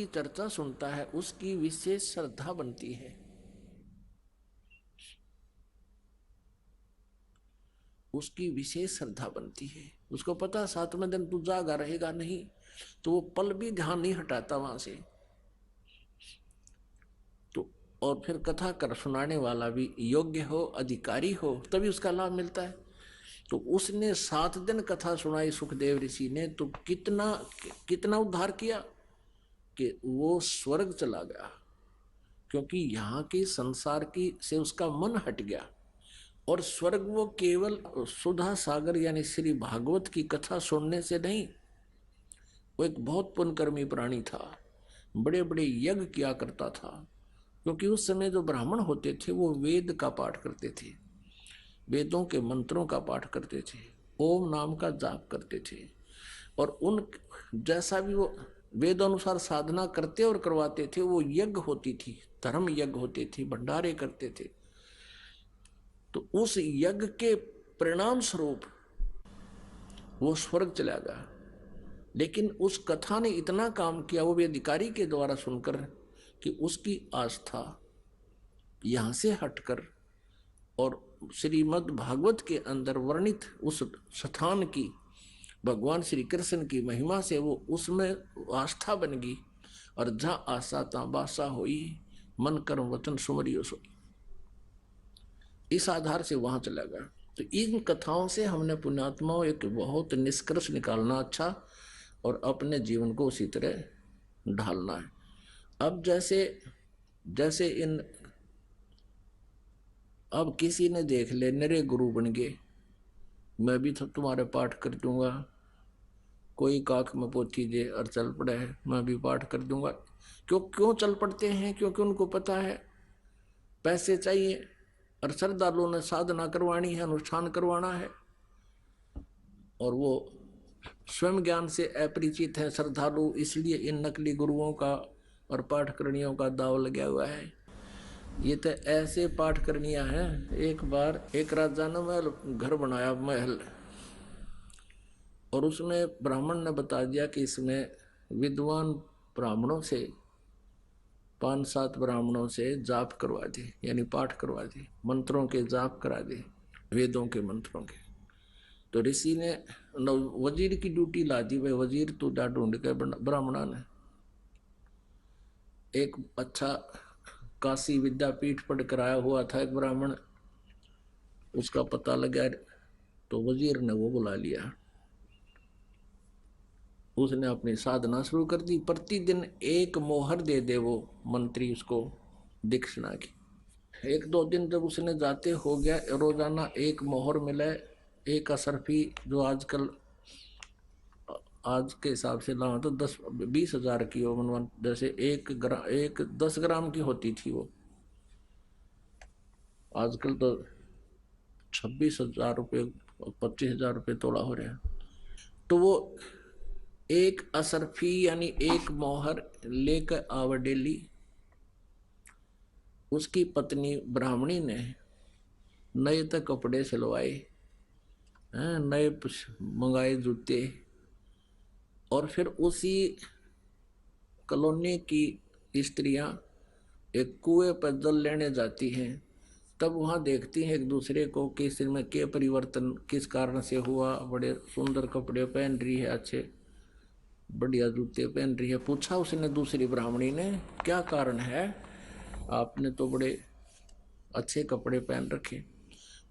चर्चा सुनता है उसकी विशेष श्रद्धा बनती है। उसकी विशेष श्रद्धा बनती है। उसको पता 7वें दिन तू जागा रहेगा नहीं, तो वो पल भी ध्यान नहीं हटाता वहां से। तो और फिर कथा कर सुनाने वाला भी योग्य हो, अधिकारी हो, तभी उसका लाभ मिलता है। तो उसने 7 दिन कथा सुनाई सुखदेव ऋषि ने, तो कितना कितना उद्धार किया कि वो स्वर्ग चला गया, क्योंकि यहाँ की संसार की से उसका मन हट गया। और स्वर्ग वो केवल सुधा सागर यानी श्री भागवत की कथा सुनने से नहीं, वो एक बहुत पुण्यकर्मी प्राणी था, बड़े बड़े यज्ञ किया करता था। क्योंकि उस समय जो ब्राह्मण होते थे वो वेद का पाठ करते थे, वेदों के मंत्रों का पाठ करते थे, ओम नाम का जाप करते थे। और उन जैसा भी वो वेद अनुसार साधना करते और करवाते थे, वो यज्ञ होती थी, धर्म यज्ञ होते थे, भंडारे करते थे। तो उस यज्ञ के परिणाम स्वरूप वो स्वर्ग चला गया। लेकिन उस कथा ने इतना काम किया वो भी अधिकारी के द्वारा सुनकर, कि उसकी आस्था यहां से हटकर और श्रीमद् भागवत के अंदर वर्णित उस स्थान की भगवान श्री कृष्ण की महिमा से वो उसमें आस्था बन गई। और जहां आशा ता बासा हुई, मन कर्म वचन सुमरियो सोई, इस आधार से वहां चला गया। तो इन कथाओं से हमने पुण्यात्माओं एक बहुत निष्कर्ष निकालना अच्छा, और अपने जीवन को उसी तरह ढालना है। अब जैसे जैसे इन अब किसी ने देख ले मेरे गुरु बन गए, मैं भी तो तुम्हारे पाठ कर दूंगा, कोई काख में पोथी दे और चल पड़े है, मैं भी पाठ कर दूंगा। क्यों क्यों चल पड़ते हैं? क्योंकि उनको पता है पैसे चाहिए, और श्रद्धालुओं ने साधना करवानी है, अनुष्ठान करवाना है, और वो स्वयं ज्ञान से अपरिचित है श्रद्धालु, इसलिए इन नकली गुरुओं का और पाठकरणियों का दाव लगा हुआ है। ये तो ऐसे पाठकरणियां हैं। एक बार एक राजा ने महल घर बनाया, महल, और उसमें ब्राह्मण ने बता दिया कि इसमें विद्वान ब्राह्मणों से 5-7 ब्राह्मणों से जाप करवा दे, यानी पाठ करवा दे, मंत्रों के जाप करा दे, वेदों के मंत्रों के। तो ऋषि ने वजीर की ड्यूटी ला दी। भाई वजीर तू जा ढूंढ के, ब्राह्मणा ने एक अच्छा काशी विद्यापीठ पढ़ कर आया हुआ था एक ब्राह्मण, उसका पता लगा, तो वजीर ने वो बुला लिया। उसने अपनी साधना शुरू कर दी। प्रतिदिन एक मोहर दे दे वो मंत्री उसको दीक्षिणा की। 1-2 दिन जब उसने जाते हो गया, रोजाना एक मोहर मिले, एक असरफी, जो आजकल आज के हिसाब से लाओ तो 10-20 हजार की हो, मनवन जैसे 10 ग्राम की होती थी वो, आजकल तो 26,000 रुपये 25,000 रुपये तोड़ा हो रहा है। तो वो एक असरफी यानी एक मोहर लेकर आव डेली। उसकी पत्नी ब्राह्मणी ने नए तक कपड़े सिलवाए, नए मंगाए जूते, और फिर उसी कॉलोनी की स्त्रियां एक कुएं पर जल लेने जाती हैं। तब वहां देखती हैं एक दूसरे को कि इसमें क्या परिवर्तन किस कारण से हुआ। बड़े सुंदर कपड़े पहन रही है, अच्छे बढ़िया जूते पहन रही है। पूछा उसने दूसरी ब्राह्मणी ने, क्या कारण है, आपने तो बड़े अच्छे कपड़े पहन रखे।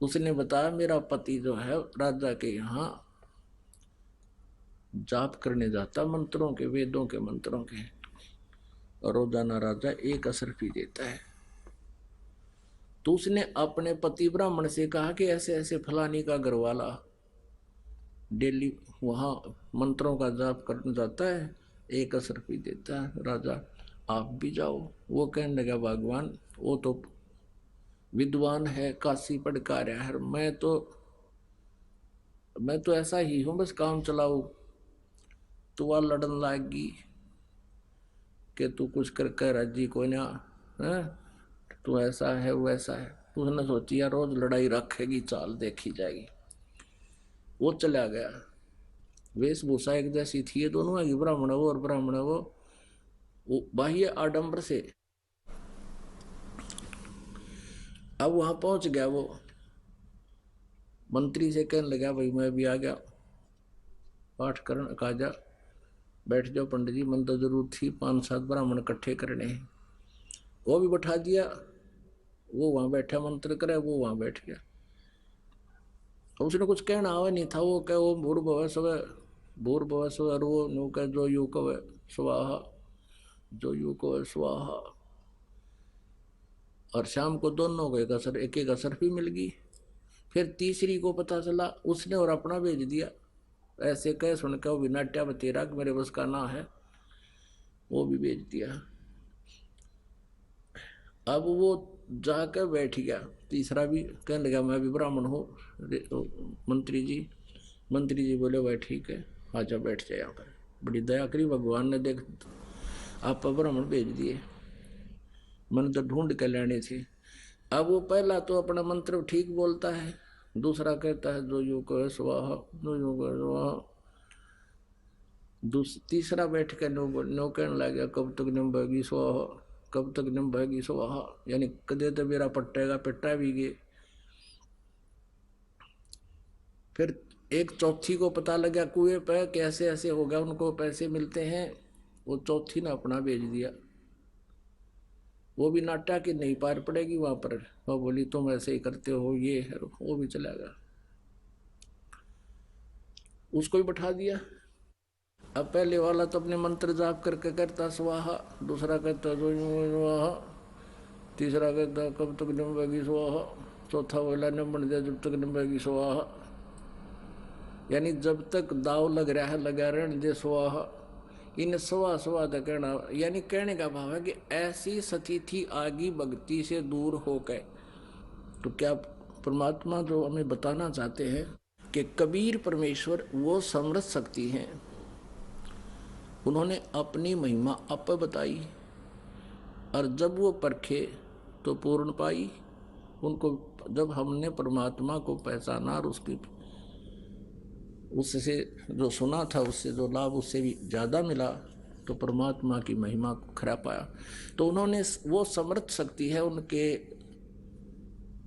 उसने बताया, मेरा पति जो है राजा के यहाँ जाप करने जाता, मंत्रों के, वेदों के मंत्रों के, और रोजाना राजा एक असरफी देता है। तो उसने अपने पति ब्राह्मण से कहा कि ऐसे ऐसे फलानी का घरवाला डेली वहां मंत्रों का जाप करने जाता है, एक असरफी देता है, राजा आप भी जाओ। वो कहने लगा, भगवान वो तो विद्वान है, काशी पढ़ कर आया है, मैं तो ऐसा ही हूं, बस काम चलाऊ। तो वह लड़न लागी कि तू कुछ कर कर राजी कोई ना है, तू ऐसा है वैसा है। तो उसने सोची यार रोज लड़ाई रखेगी, चाल देखी जाएगी। वो चला गया। वेशभूषा एक जैसी थी, ये दोनों है, ब्राह्मण वो और ब्राह्मण वो। वो बाह्य आडंबर से। अब वहां पहुंच गया, वो मंत्री से कहने लगा भाई मैं भी आ गया, पाठ करण कहा जा, बैठ जाओ पंडित जी, मन तो जरूर थी 5-7 ब्राह्मण इकट्ठे करने हैं। वो भी बैठा दिया, वो वहां बैठा मंत्र करे, वो वहां बैठ गया। तो उसने कुछ कहना आवा नहीं था, वो कहे वो भूर्भुवः स्वः, भूर्भुवः स्वः, और वो नो कहे जो यू कवे स्वाहा, जो यू कवे स्वाहा। और शाम को दोनों को एक एक असर भी मिल गई। फिर तीसरी को पता चला, उसने और अपना भेज दिया, ऐसे कह सुन के वो भी नाट्या बतेरा कि मेरे बस का ना है, वो भी भेज दिया। अब वो जाकर बैठ गया, तीसरा भी कहने लगा मैं भी ब्राह्मण हूँ मंत्री जी। मंत्री जी बोले भाई ठीक है, आजा बैठ जाए यहाँ पर। बड़ी दया करी भगवान ने, देख आप ब्राह्मण भेज दिए, मन तो ढूंढ के लेने थे। अब वो पहला तो अपना मंत्र ठीक बोलता है, दूसरा कहता है जो यू कहे स्वाहा, जो यू कहे स्वाहा। तीसरा बैठ के नो कहने लग गया कब तक निम्बेगी स्वाहा, कब तक निम्बेगी स्वाहा, यानी कदे तो मेरा पट्टेगा, पिट्टा भी गए। फिर एक चौथी को पता लगा कुएं पे कैसे ऐसे हो गया, उनको पैसे मिलते हैं, वो चौथी ने अपना भेज दिया। वो भी नाटा कि नहीं पार पड़ेगी वहां पर, वो बोली तुम ऐसे ही करते हो, ये है, वो भी चला गया, उसको भी बैठा दिया। अब पहले वाला तो अपने मंत्र जाप करके करता स्वाहा, दूसरा कहता जो स्वाहा, तीसरा कहता कब तक निम्बेगी स्वाहा, चौथा बोला निम्बन दे जब तक निम्बेगी स्वाहा, यानी जब तक दाव लग रहा है लगा रहने दे स्वाहा। इन स्वा स्वा का कहना, यानी कहने का भाव है कि ऐसी स्थिति आगी भक्ति से दूर होकर। तो क्या परमात्मा जो हमें बताना चाहते हैं कि कबीर परमेश्वर वो समृद्ध शक्ति हैं, उन्होंने अपनी महिमा आप बताई, और जब वो परखे तो पूर्ण पाई। उनको जब हमने परमात्मा को पहचाना और उसकी उससे जो सुना था, उससे जो लाभ उससे भी ज़्यादा मिला, तो परमात्मा की महिमा को खरा पाया। तो उन्होंने वो समर्थ शक्ति है, उनके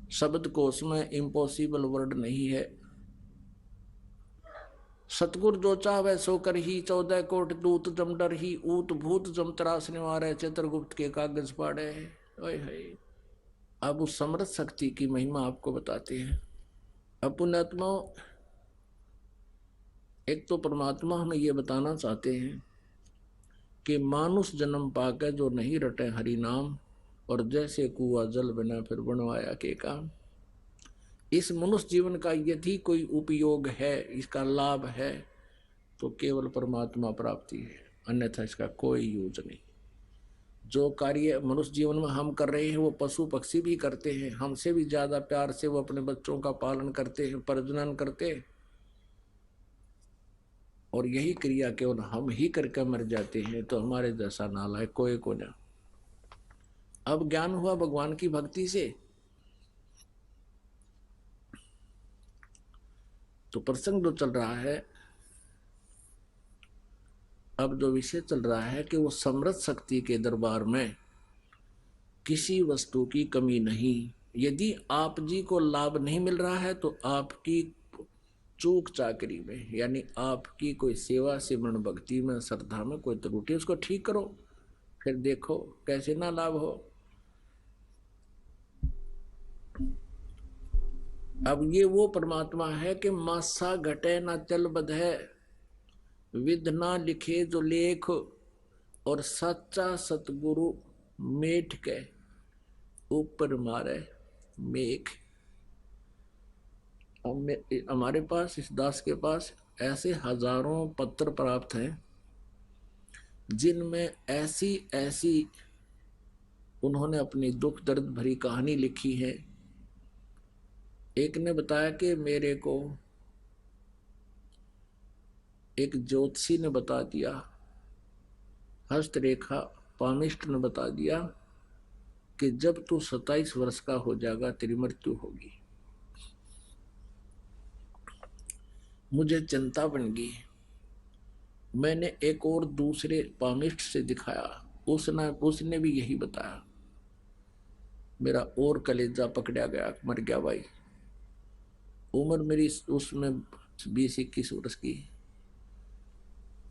शब्द कोश में इम्पॉसिबल वर्ड नहीं है। सतगुर जो चाहे सो कर ही, 14 कोट दूत जम डर ही, ऊत भूत जम त्रास निवारे, चित्रगुप्त के कागज पाड़े। ओए है, अब उस समर्थ शक्ति की महिमा आपको बताते हैं। अब पुण्यात्मा, एक तो परमात्मा हमें ये बताना चाहते हैं कि मानुष जन्म पाकर जो नहीं रटे हरि नाम, और जैसे कुआ जल बिना फिर बनवाया के काम। इस मनुष्य जीवन का यदि कोई उपयोग है, इसका लाभ है, तो केवल परमात्मा प्राप्ति है, अन्यथा इसका कोई यूज नहीं। जो कार्य मनुष्य जीवन में हम कर रहे हैं वो पशु पक्षी भी करते हैं, हमसे भी ज्यादा प्यार से वो अपने बच्चों का पालन करते हैं, प्रजनन करते हैं, और यही क्रिया केवल हम ही करके मर जाते हैं। तो हमारे जैसा नालायक कोई को ना। अब ज्ञान हुआ भगवान की भक्ति से, तो प्रसंग जो चल रहा है, अब जो विषय चल रहा है कि वो समृद्ध शक्ति के दरबार में किसी वस्तु की कमी नहीं। यदि आप जी को लाभ नहीं मिल रहा है तो आपकी चूक चाकरी में, यानी आपकी कोई सेवा सिमरन भक्ति में श्रद्धा में कोई त्रुटि, उसको ठीक करो, फिर देखो कैसे ना लाभ हो। अब ये वो परमात्मा है कि मासा घटे ना चल बधे, विध ना लिखे जो लेख, और सच्चा सतगुरु मेठ के ऊपर मारे मेघ। हमारे पास, इस दास के पास ऐसे हजारों पत्र प्राप्त हैं जिनमें ऐसी ऐसी उन्होंने अपनी दुख दर्द भरी कहानी लिखी है। एक ने बताया कि मेरे को एक ज्योतिषी ने बता दिया, हस्तरेखा पामिष्ट ने बता दिया कि जब तू 27 वर्ष का हो जाएगा तेरी मृत्यु होगी। मुझे चिंता बन गई। मैंने एक और दूसरे पामिष्ट से दिखाया, उसने भी यही बताया। मेरा और कलेजा पकड़ा गया, मर गया भाई। उम्र मेरी उसमें 20-21 वर्ष की,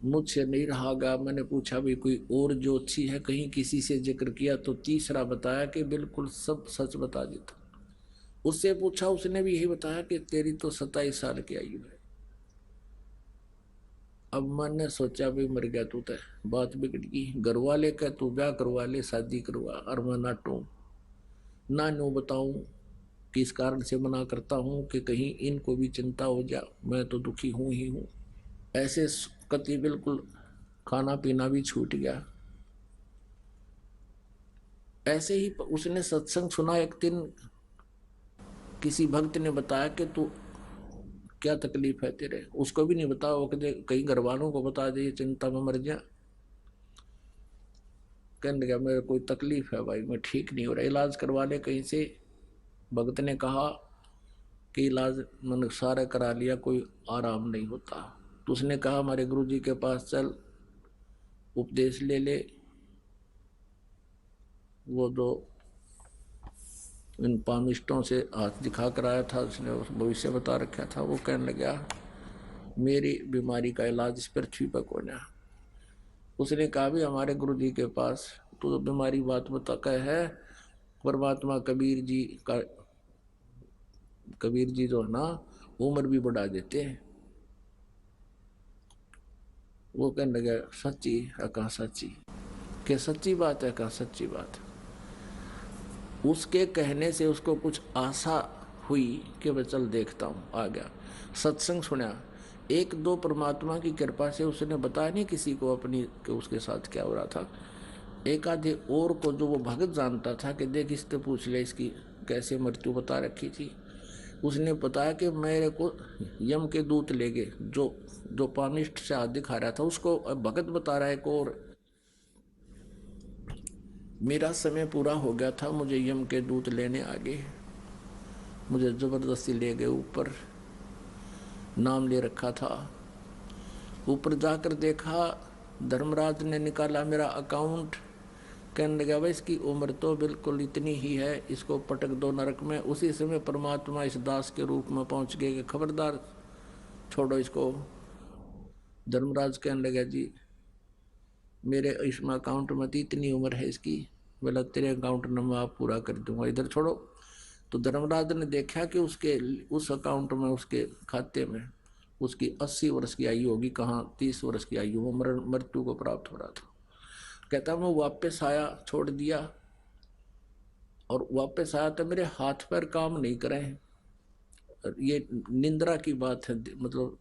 मुझसे नहीं रहा गया। मैंने पूछा भी कोई और ज्योतिषी है, कहीं किसी से जिक्र किया? तो तीसरा बताया कि बिल्कुल सब सच बता देता। उससे पूछा, उसने भी यही बताया कि तेरी तो 27 साल की आयु है। अब मैंने सोचा भी मर गया तू, तो बात बिगड़ गई। घर वाले का तू ब्याह करवा ले, शादी करवा, और मैं नाटू ना नो बताऊं किस कारण से मना करता हूं कि कहीं इनको भी चिंता हो जा, मैं तो दुखी हूं ही हूं। ऐसे कति बिल्कुल खाना पीना भी छूट गया। ऐसे ही उसने सत्संग सुना एक दिन, किसी भक्त ने बताया कि तू क्या तकलीफ है तेरे, उसको भी नहीं बताया। वो कहते कहीं घर वालों को बता दे, चिंता में मर जा। कहने लगा मेरे कोई तकलीफ है भाई, मैं ठीक नहीं हो रहा, इलाज करवा ले कहीं से। भगत ने कहा कि इलाज मैंने सारा करा लिया, कोई आराम नहीं होता। तो उसने कहा हमारे गुरु जी के पास चल, उपदेश ले ले। वो दो इन पामिस्टों से हाथ दिखा कर आया था, उसने उस भविष्य बता रखा था। वो कहने लगा मेरी बीमारी का इलाज इस पृथ्वी पर कौन है? उसने कहा भी हमारे गुरु जी के पास। तो बीमारी बात बता कह है, परमात्मा कबीर जी का, कबीर जी जो है ना, उम्र भी बढ़ा देते हैं। वो कहने लगा सच्ची है? कहा सच्ची? क्या सच्ची बात है? कहा सच्ची बात है। उसके कहने से उसको कुछ आशा हुई कि मैं चल देखता हूँ। आ गया, सत्संग सुना। एक दो परमात्मा की कृपा से उसने बताया नहीं किसी को अपनी कि उसके साथ क्या हो रहा था। एक आधे और को जो वो भगत जानता था कि देख इससे पूछ ले इसकी कैसे मृत्यु बता रखी थी। उसने बताया कि मेरे को यम के दूत ले गए, जो जो पानिष्ठ से हाथ दिखा रहा था उसको भगत बता रहा है को। और मेरा समय पूरा हो गया था, मुझे यम के दूत लेने आ गए, मुझे जबरदस्ती ले गए ऊपर। नाम ले रखा था। ऊपर जाकर देखा, धर्मराज ने निकाला मेरा अकाउंट। कहने लगा भाई इसकी उम्र तो बिल्कुल इतनी ही है, इसको पटक दो नरक में। उसी समय परमात्मा इस दास के रूप में पहुंच गए कि खबरदार छोड़ो इसको। धर्मराज कहने लगा जी मेरे इसमें अकाउंट में तो इतनी उम्र है इसकी, बोला तेरे अकाउंट नंबर आप पूरा कर दूंगा, इधर छोड़ो। तो धर्मराज ने देखा कि उसके उस अकाउंट में, उसके खाते में उसकी 80 वर्ष की आयु होगी, कहाँ 30 वर्ष की आयु वो मृत्यु को प्राप्त हो रहा था। कहता मैं वापस आया, छोड़ दिया, और वापस आया तो मेरे हाथ पैर काम नहीं करें। ये निंद्रा की बात है, मतलब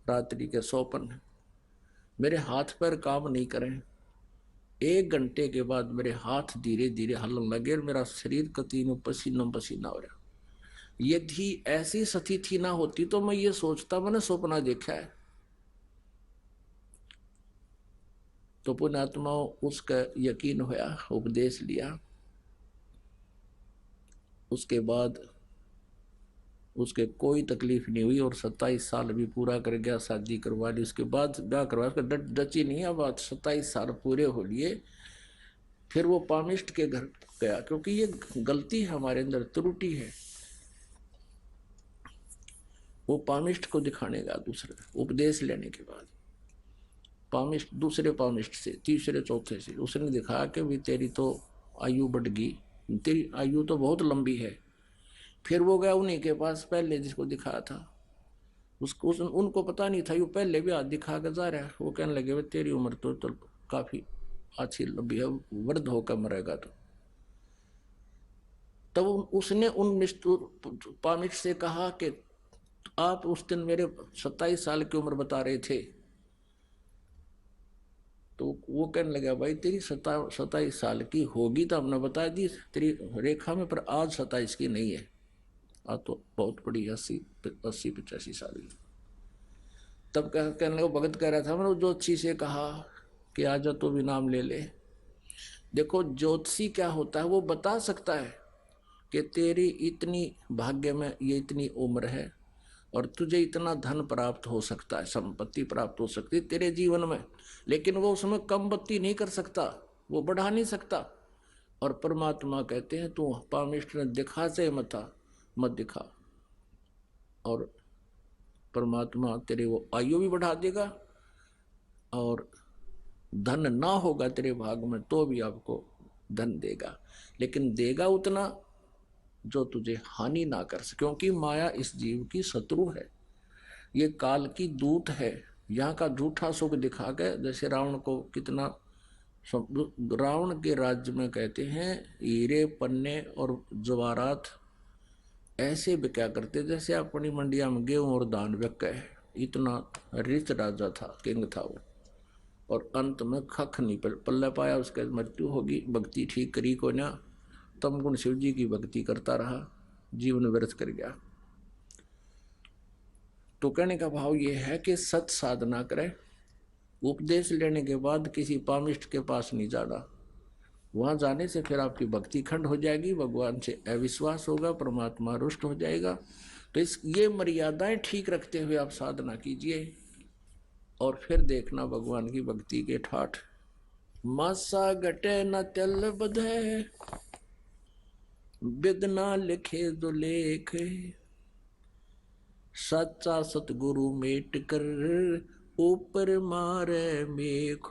रात्रि के सोपन, मेरे हाथ पैर काम नहीं करें। 1 घंटे के बाद मेरे हाथ धीरे धीरे हलन लगे और मेरा शरीर का तीनों पसीना पसीना हो रहा। यदि ऐसी स्थिति ना होती तो मैं ये सोचता मैंने सपना देखा है। तो पुण्यात्मा उसका यकीन होया, उपदेश लिया। उसके बाद उसके कोई तकलीफ नहीं हुई और 27 साल भी पूरा कर गया, शादी करवा ली। उसके बाद ब्याह करवा, उसका डची नहीं है बात। 27 साल पूरे हो लिए, फिर वो पामिस्ट के घर गया, क्योंकि ये गलती है हमारे अंदर, त्रुटि है। वो पामिस्ट को दिखाने का दूसरे उपदेश लेने के बाद, पामिस्ट दूसरे पामिस्ट से, तीसरे चौथे से उसने दिखाया कि भी तेरी तो आयु बढ़ गई, तेरी आयु तो बहुत लंबी है। फिर वो गया उन्हीं के पास पहले जिसको दिखाया था, उसको उनको पता नहीं था, ये पहले भी हाथ दिखा कर जा रहा है। वो कहने लगे तेरी उम्र तो काफी अच्छी लंबी है, वृद्ध होकर मरेगा। तो तब उसने उन निष्ठुर पामिस्ट से कहा कि आप उस दिन मेरे 27 साल की उम्र बता रहे थे। तो वो कहने लगा भाई तेरी 27 साल की होगी तो हमने बता दी तेरी रेखा में, पर आज 27 की नहीं है, आज तो बहुत बड़ी 80-85 साल की। तब कहने लगा, भगत कह रहा था मैंने ज्योतिषी से कहा कि आजा तो भी नाम ले ले। देखो ज्योतिषी क्या होता है, वो बता सकता है कि तेरी इतनी भाग्य में ये इतनी उम्र है और तुझे इतना धन प्राप्त हो सकता है, संपत्ति प्राप्त हो सकती है तेरे जीवन में, लेकिन वो उसमें कम बत्ती नहीं कर सकता। वो बढ़ा नहीं सकता। और परमात्मा कहते हैं तू पामिष्ट ने दिखा से मत दिखा, और परमात्मा तेरे वो आयु भी बढ़ा देगा, और धन ना होगा तेरे भाग में तो भी आपको धन देगा, लेकिन देगा उतना जो तुझे हानि ना कर सके, क्योंकि माया इस जीव की शत्रु है, ये काल की दूत है। यहाँ का झूठा सुख दिखा के, जैसे रावण को कितना, रावण के राज्य में कहते हैं हीरे पन्ने और जवाहरात ऐसे बिका करते जैसे अपनी मंडिया में गेहूं और धान बिक गए। इतना रिच राजा था, किंग था वो। और अंत में खख नहीं पल्ले पाया, उसके मृत्यु होगी। भक्ति ठीक करी को ना, तम गुण शिव जी की भक्ति करता रहा, जीवन व्यर्थ कर गया। तो कहने का भाव ये है कि सत साधना करे, उपदेश लेने के बाद किसी पामिष्ट के पास नहीं जाना। वहां जाने से फिर आपकी भक्ति खंड हो जाएगी, भगवान से अविश्वास होगा, परमात्मा रुष्ट हो जाएगा। तो ये मर्यादाएं ठीक रखते हुए आप साधना कीजिए, और फिर देखना भगवान की भक्ति के ठाठ। मासा घटे न तल बधे, बिदना लिखे जो लेख, सच्चा सतगुरु मेट कर ऊपर मारे मेख।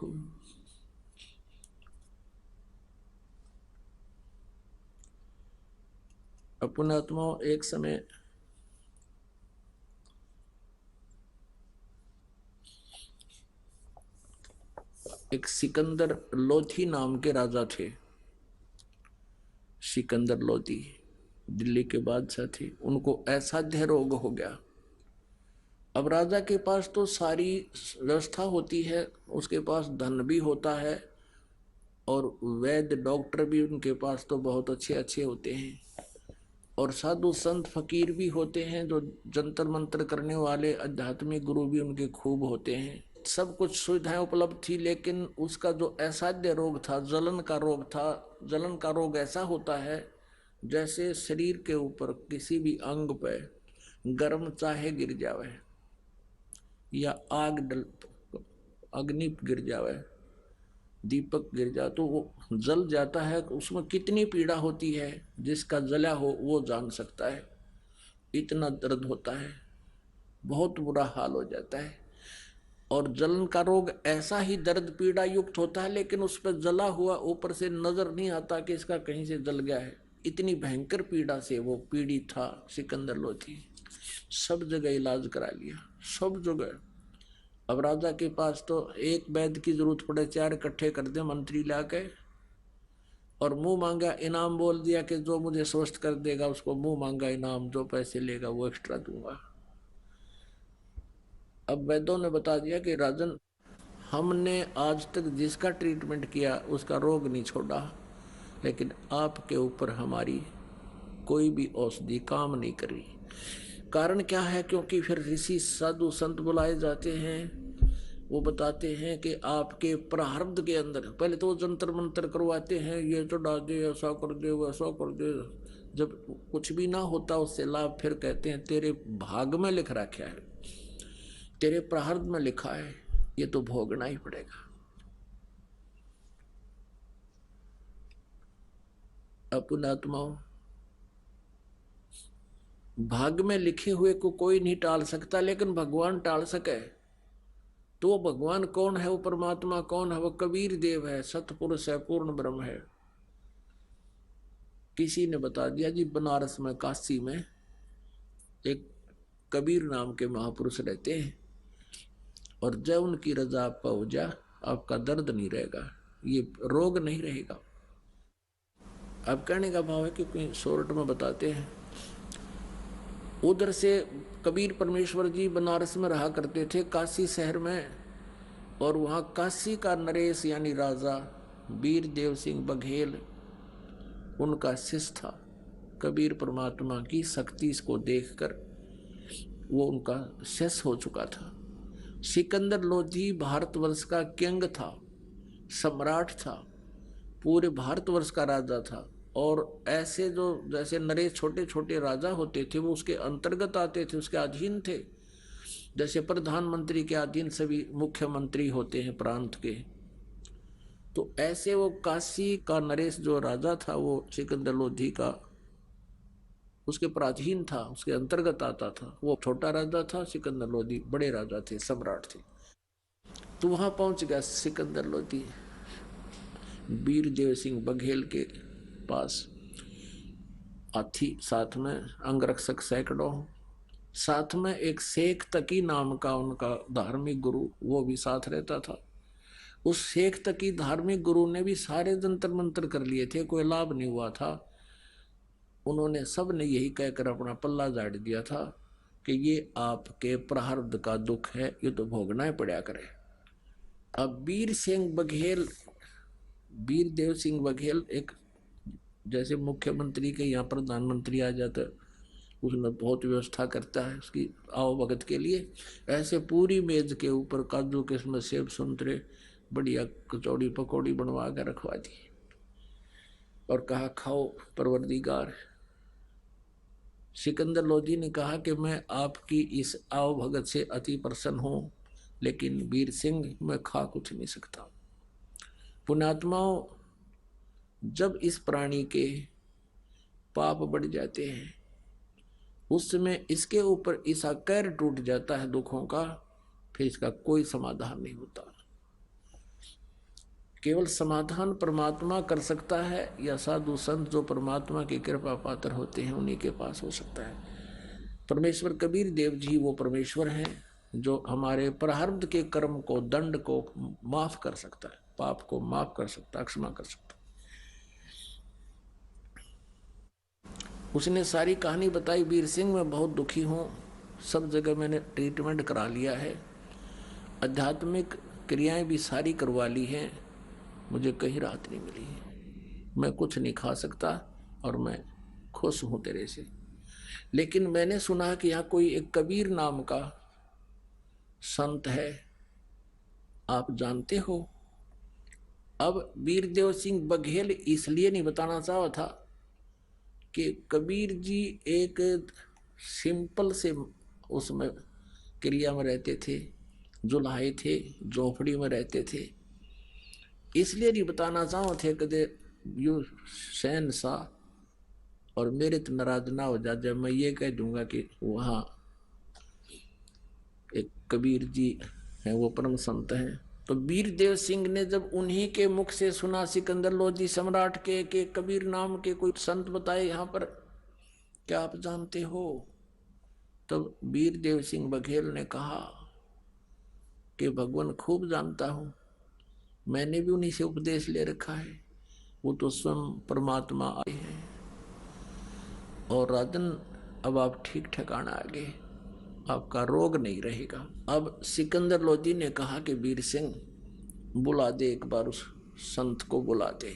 अपने आत्मा एक समय एक सिकंदर लोधी नाम के राजा थे। सिकंदर लोधी दिल्ली के बादशाह थे। उनको असाध्य रोग हो गया। अब राजा के पास तो सारी व्यवस्था होती है, उसके पास धन भी होता है, और वैद्य डॉक्टर भी उनके पास तो बहुत अच्छे अच्छे होते हैं, और साधु संत फकीर भी होते हैं, जो जंतर मंत्र करने वाले आध्यात्मिक गुरु भी उनके खूब होते हैं। सब कुछ सुविधाएं उपलब्ध थी, लेकिन उसका जो असाध्य रोग था, जलन का रोग था। जलन का रोग ऐसा होता है जैसे शरीर के ऊपर किसी भी अंग पे गर्म चाहे गिर जावे, या अग्नि गिर जावे, दीपक गिर जाए तो वो जल जाता है। उसमें कितनी पीड़ा होती है, जिसका जला हो वो जान सकता है। इतना दर्द होता है, बहुत बुरा हाल हो जाता है। और जलन का रोग ऐसा ही दर्द पीड़ा युक्त होता है, लेकिन उस पर जला हुआ ऊपर से नजर नहीं आता कि इसका कहीं से जल गया है। इतनी भयंकर पीड़ा से वो पीड़ित था सिकंदर लोधी। सब जगह इलाज करा लिया, सब जगह। अब राजा के पास तो एक वैद्य की जरूरत पड़े, 4 इकट्ठे कर दे मंत्री लाके, और मुंह मांगा इनाम बोल दिया कि जो मुझे स्वस्थ कर देगा उसको मुंह मांगा इनाम, जो पैसे लेगा वो एक्स्ट्रा दूंगा। अब वैद्यों ने बता दिया कि राजन, हमने आज तक जिसका ट्रीटमेंट किया उसका रोग नहीं छोड़ा, लेकिन आपके ऊपर हमारी कोई भी औषधि काम नहीं कर रही। कारण क्या है? क्योंकि फिर ऋषि साधु संत बुलाए जाते हैं, वो बताते हैं कि आपके प्रारब्ध के अंदर, पहले तो वो जंतर मंतर करवाते हैं, ये चढ़ा दे, ऐसा कर दे, वैसा कर दे। जब कुछ भी ना होता उससे लाभ, फिर कहते हैं तेरे भाग में लिख रखा है, तेरे प्रारब्ध में लिखा है, ये तो भोगना ही पड़ेगा। अपुणात्माओं, भाग में लिखे हुए को कोई नहीं टाल सकता, लेकिन भगवान टाल सके। तो वो भगवान कौन है? वो परमात्मा कौन है? वो कबीर देव है, सतपुरुष है, पूर्ण ब्रह्म है। किसी ने बता दिया जी, बनारस में, काशी में एक कबीर नाम के महापुरुष रहते हैं, और जब उनकी रजा आपका हो जा, आपका दर्द नहीं रहेगा, ये रोग नहीं रहेगा। अब कहने का भाव है कि शॉर्ट में बताते हैं, उधर से कबीर परमेश्वर जी बनारस में रहा करते थे, काशी शहर में। और वहाँ काशी का नरेश यानी राजा वीर देव सिंह बघेल उनका शिष्य था। कबीर परमात्मा की शक्ति को देखकर वो उनका शिष्य हो चुका था। सिकंदर लोधी भारतवर्ष का किंग था, सम्राट था, पूरे भारतवर्ष का राजा था। और ऐसे जो जैसे नरेश छोटे छोटे राजा होते थे, वो उसके अंतर्गत आते थे, उसके अधीन थे। जैसे प्रधानमंत्री के अधीन सभी मुख्यमंत्री होते हैं प्रांत के, तो ऐसे वो काशी का नरेश जो राजा था, वो सिकंदर लोधी का उसके प्राचीन था, उसके अंतर्गत आता था। वो छोटा राजा था, सिकंदर लोधी बड़े राजा थे, सम्राट थे। तो वहां पहुंच गया सिकंदर लोधी वीर देव सिंह बघेल के पास। हाथी साथ में, अंगरक्षक सैकड़ों, साथ में एक शेख तकी नाम का उनका धार्मिक गुरु, वो भी साथ रहता था। उस शेख तकी धार्मिक गुरु ने भी सारे जंतर मंतर कर लिए थे, कोई लाभ नहीं हुआ था। उन्होंने सब ने यही कहकर अपना पल्ला झाड़ दिया था कि ये आपके प्रारब्ध का दुख है, ये तो भोगना ही पड़ा करे। अब वीर सिंह बघेल, वीर देव सिंह बघेल एक जैसे मुख्यमंत्री के यहाँ प्रधानमंत्री आ जाता है, उसमें बहुत व्यवस्था करता है उसकी आओ भगत के लिए, ऐसे पूरी मेज के ऊपर काजू किस्मत सेब संतरे बढ़िया कचौड़ी पकौड़ी बनवा कर रखवा दी और कहा खाओ परवरदिगार। सिकंदर लोधी ने कहा कि मैं आपकी इस आओ भगत से अति प्रसन्न हूं, लेकिन वीर सिंह मैं खा कुछ नहीं सकता। पुण्यात्माओं, जब इस प्राणी के पाप बढ़ जाते हैं उस समय इसके ऊपर ऐसा कहर टूट जाता है दुखों का, फिर इसका कोई समाधान नहीं होता। केवल समाधान परमात्मा कर सकता है, या साधु संत जो परमात्मा की कृपा पात्र होते हैं उन्हीं के पास हो सकता है। परमेश्वर कबीर देव जी वो परमेश्वर हैं जो हमारे प्रारब्ध के कर्म को, दंड को माफ कर सकता है, पाप को माफ कर सकता है, क्षमा कर सकता है। उसने सारी कहानी बताई, वीर सिंह मैं बहुत दुखी हूँ, सब जगह मैंने ट्रीटमेंट करा लिया है, आध्यात्मिक क्रियाएं भी सारी करवा ली हैं, मुझे कहीं राहत नहीं मिली, मैं कुछ नहीं खा सकता और मैं खुश हूँ तेरे से। लेकिन मैंने सुना कि यहाँ कोई एक कबीर नाम का संत है, आप जानते हो? अब वीरदेव सिंह बघेल इसलिए नहीं बताना चाहा था कि कबीर जी एक सिंपल से उसमें क्रिया में रहते थे, जुलाहे थे, झोपड़ी में रहते थे, इसलिए नहीं बताना चाहो थे कदे यू सैन सा और मेरे तो नाराज ना हो जा जब मैं ये कह दूंगा कि वहाँ एक कबीर जी हैं, वो परम संत हैं। तो वीरदेव सिंह ने जब उन्हीं के मुख से सुना, सिकंदर लोधी सम्राट के कबीर नाम के कोई संत बताए यहाँ पर, क्या आप जानते हो? तब वीरदेव सिंह बघेल ने कहा कि भगवान खूब जानता हूं, मैंने भी उन्हीं से उपदेश ले रखा है, वो तो स्वयं परमात्मा आए हैं। और राजन अब आप ठीक ठिकाना आ गए, आपका रोग नहीं रहेगा। अब सिकंदर लोधी ने कहा कि वीर सिंह बुला दे, एक बार उस संत को बुला दे,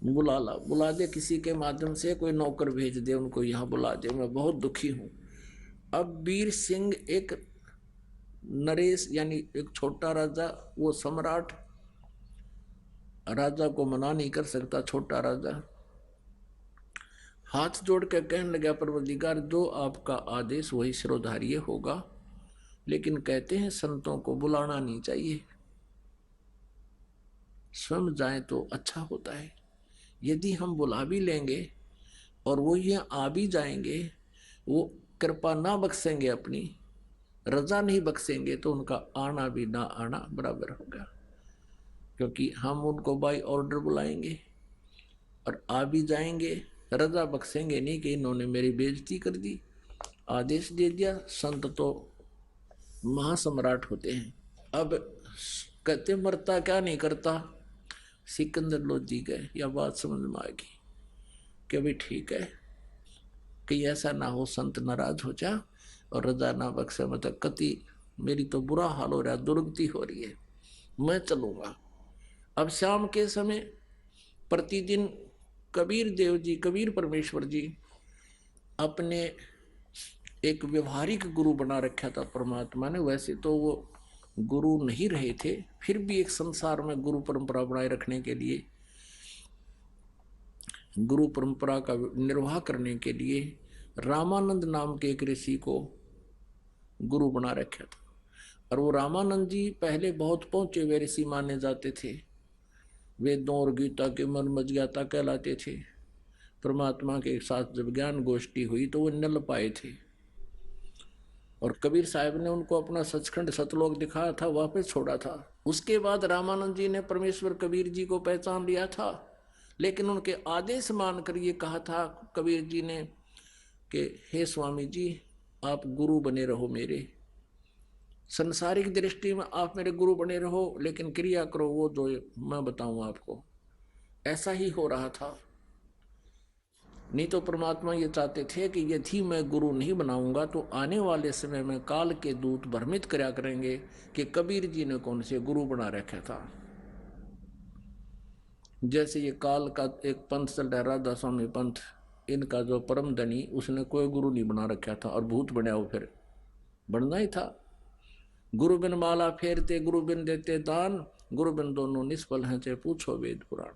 बुला दे, किसी के माध्यम से कोई नौकर भेज दे, उनको यहाँ बुला दे, मैं बहुत दुखी हूँ। अब वीर सिंह एक नरेश यानी एक छोटा राजा, वो सम्राट राजा को मना नहीं कर सकता, छोटा राजा हाथ जोड़ कर कहने लगा, परवरदिगार जो आपका आदेश वही सिरोधार्य होगा, लेकिन कहते हैं संतों को बुलाना नहीं चाहिए, स्वयं जाए तो अच्छा होता है। यदि हम बुला भी लेंगे और वो ये आ भी जाएंगे, वो कृपा ना बख्शेंगे, अपनी रजा नहीं बख्शेंगे, तो उनका आना भी ना आना बराबर होगा, क्योंकि हम उनको बाय ऑर्डर बुलाएंगे और आ भी जाएंगे, रजा बख्शेंगे नहीं कि इन्होंने मेरी बेइज्जती कर दी, आदेश दे दिया। संत तो महासम्राट होते हैं। अब कहते मरता क्या नहीं करता, सिकंदर लोधी गए, या बात समझ में आ गई कि भाई ठीक है, कि ऐसा ना हो संत नाराज हो जा और रजा ना बख्शे, मतलब कति मेरी तो बुरा हाल हो रहा है, दुर्गति हो रही है, मैं चलूंगा। अब शाम के समय प्रतिदिन कबीर देव जी, कबीर परमेश्वर जी अपने एक व्यवहारिक गुरु बना रखा था परमात्मा ने, वैसे तो वो गुरु नहीं रहे थे, फिर भी एक संसार में गुरु परंपरा बनाए रखने के लिए, गुरु परंपरा का निर्वाह करने के लिए रामानंद नाम के एक ऋषि को गुरु बना रखा था। और वो रामानंद जी पहले बहुत पहुंचे हुए ऋषि माने जाते थे, वेदों और गीता के मर्मज्ञाता कहलाते थे। परमात्मा के साथ जब ज्ञान गोष्ठी हुई तो वो निल पाए थे, और कबीर साहब ने उनको अपना सचखंड सतलोक दिखाया था, वापस छोड़ा था। उसके बाद रामानंद जी ने परमेश्वर कबीर जी को पहचान लिया था, लेकिन उनके आदेश मानकर ये कहा था कबीर जी ने कि हे स्वामी जी, आप गुरु बने रहो मेरे, संसारिक दृष्टि में आप मेरे गुरु बने रहो, लेकिन क्रिया करो वो जो मैं बताऊं आपको। ऐसा ही हो रहा था। नहीं तो परमात्मा ये चाहते थे कि यदि मैं गुरु नहीं बनाऊंगा तो आने वाले समय में काल के दूत भ्रमित करया करेंगे कि कबीर जी ने कौन से गुरु बना रखा था। जैसे ये काल का एक पंथ चल रहा, राधा स्वामी पंथ, इनका जो परम धनी, उसने कोई गुरु नहीं बना रखा था और भूत बनया, वो फिर बनना ही था। गुरु बिन माला फेरते, गुरु बिन देते दान, गुरु बिन दोनों निष्फल हैं, चाहे पूछो वेद पुराण।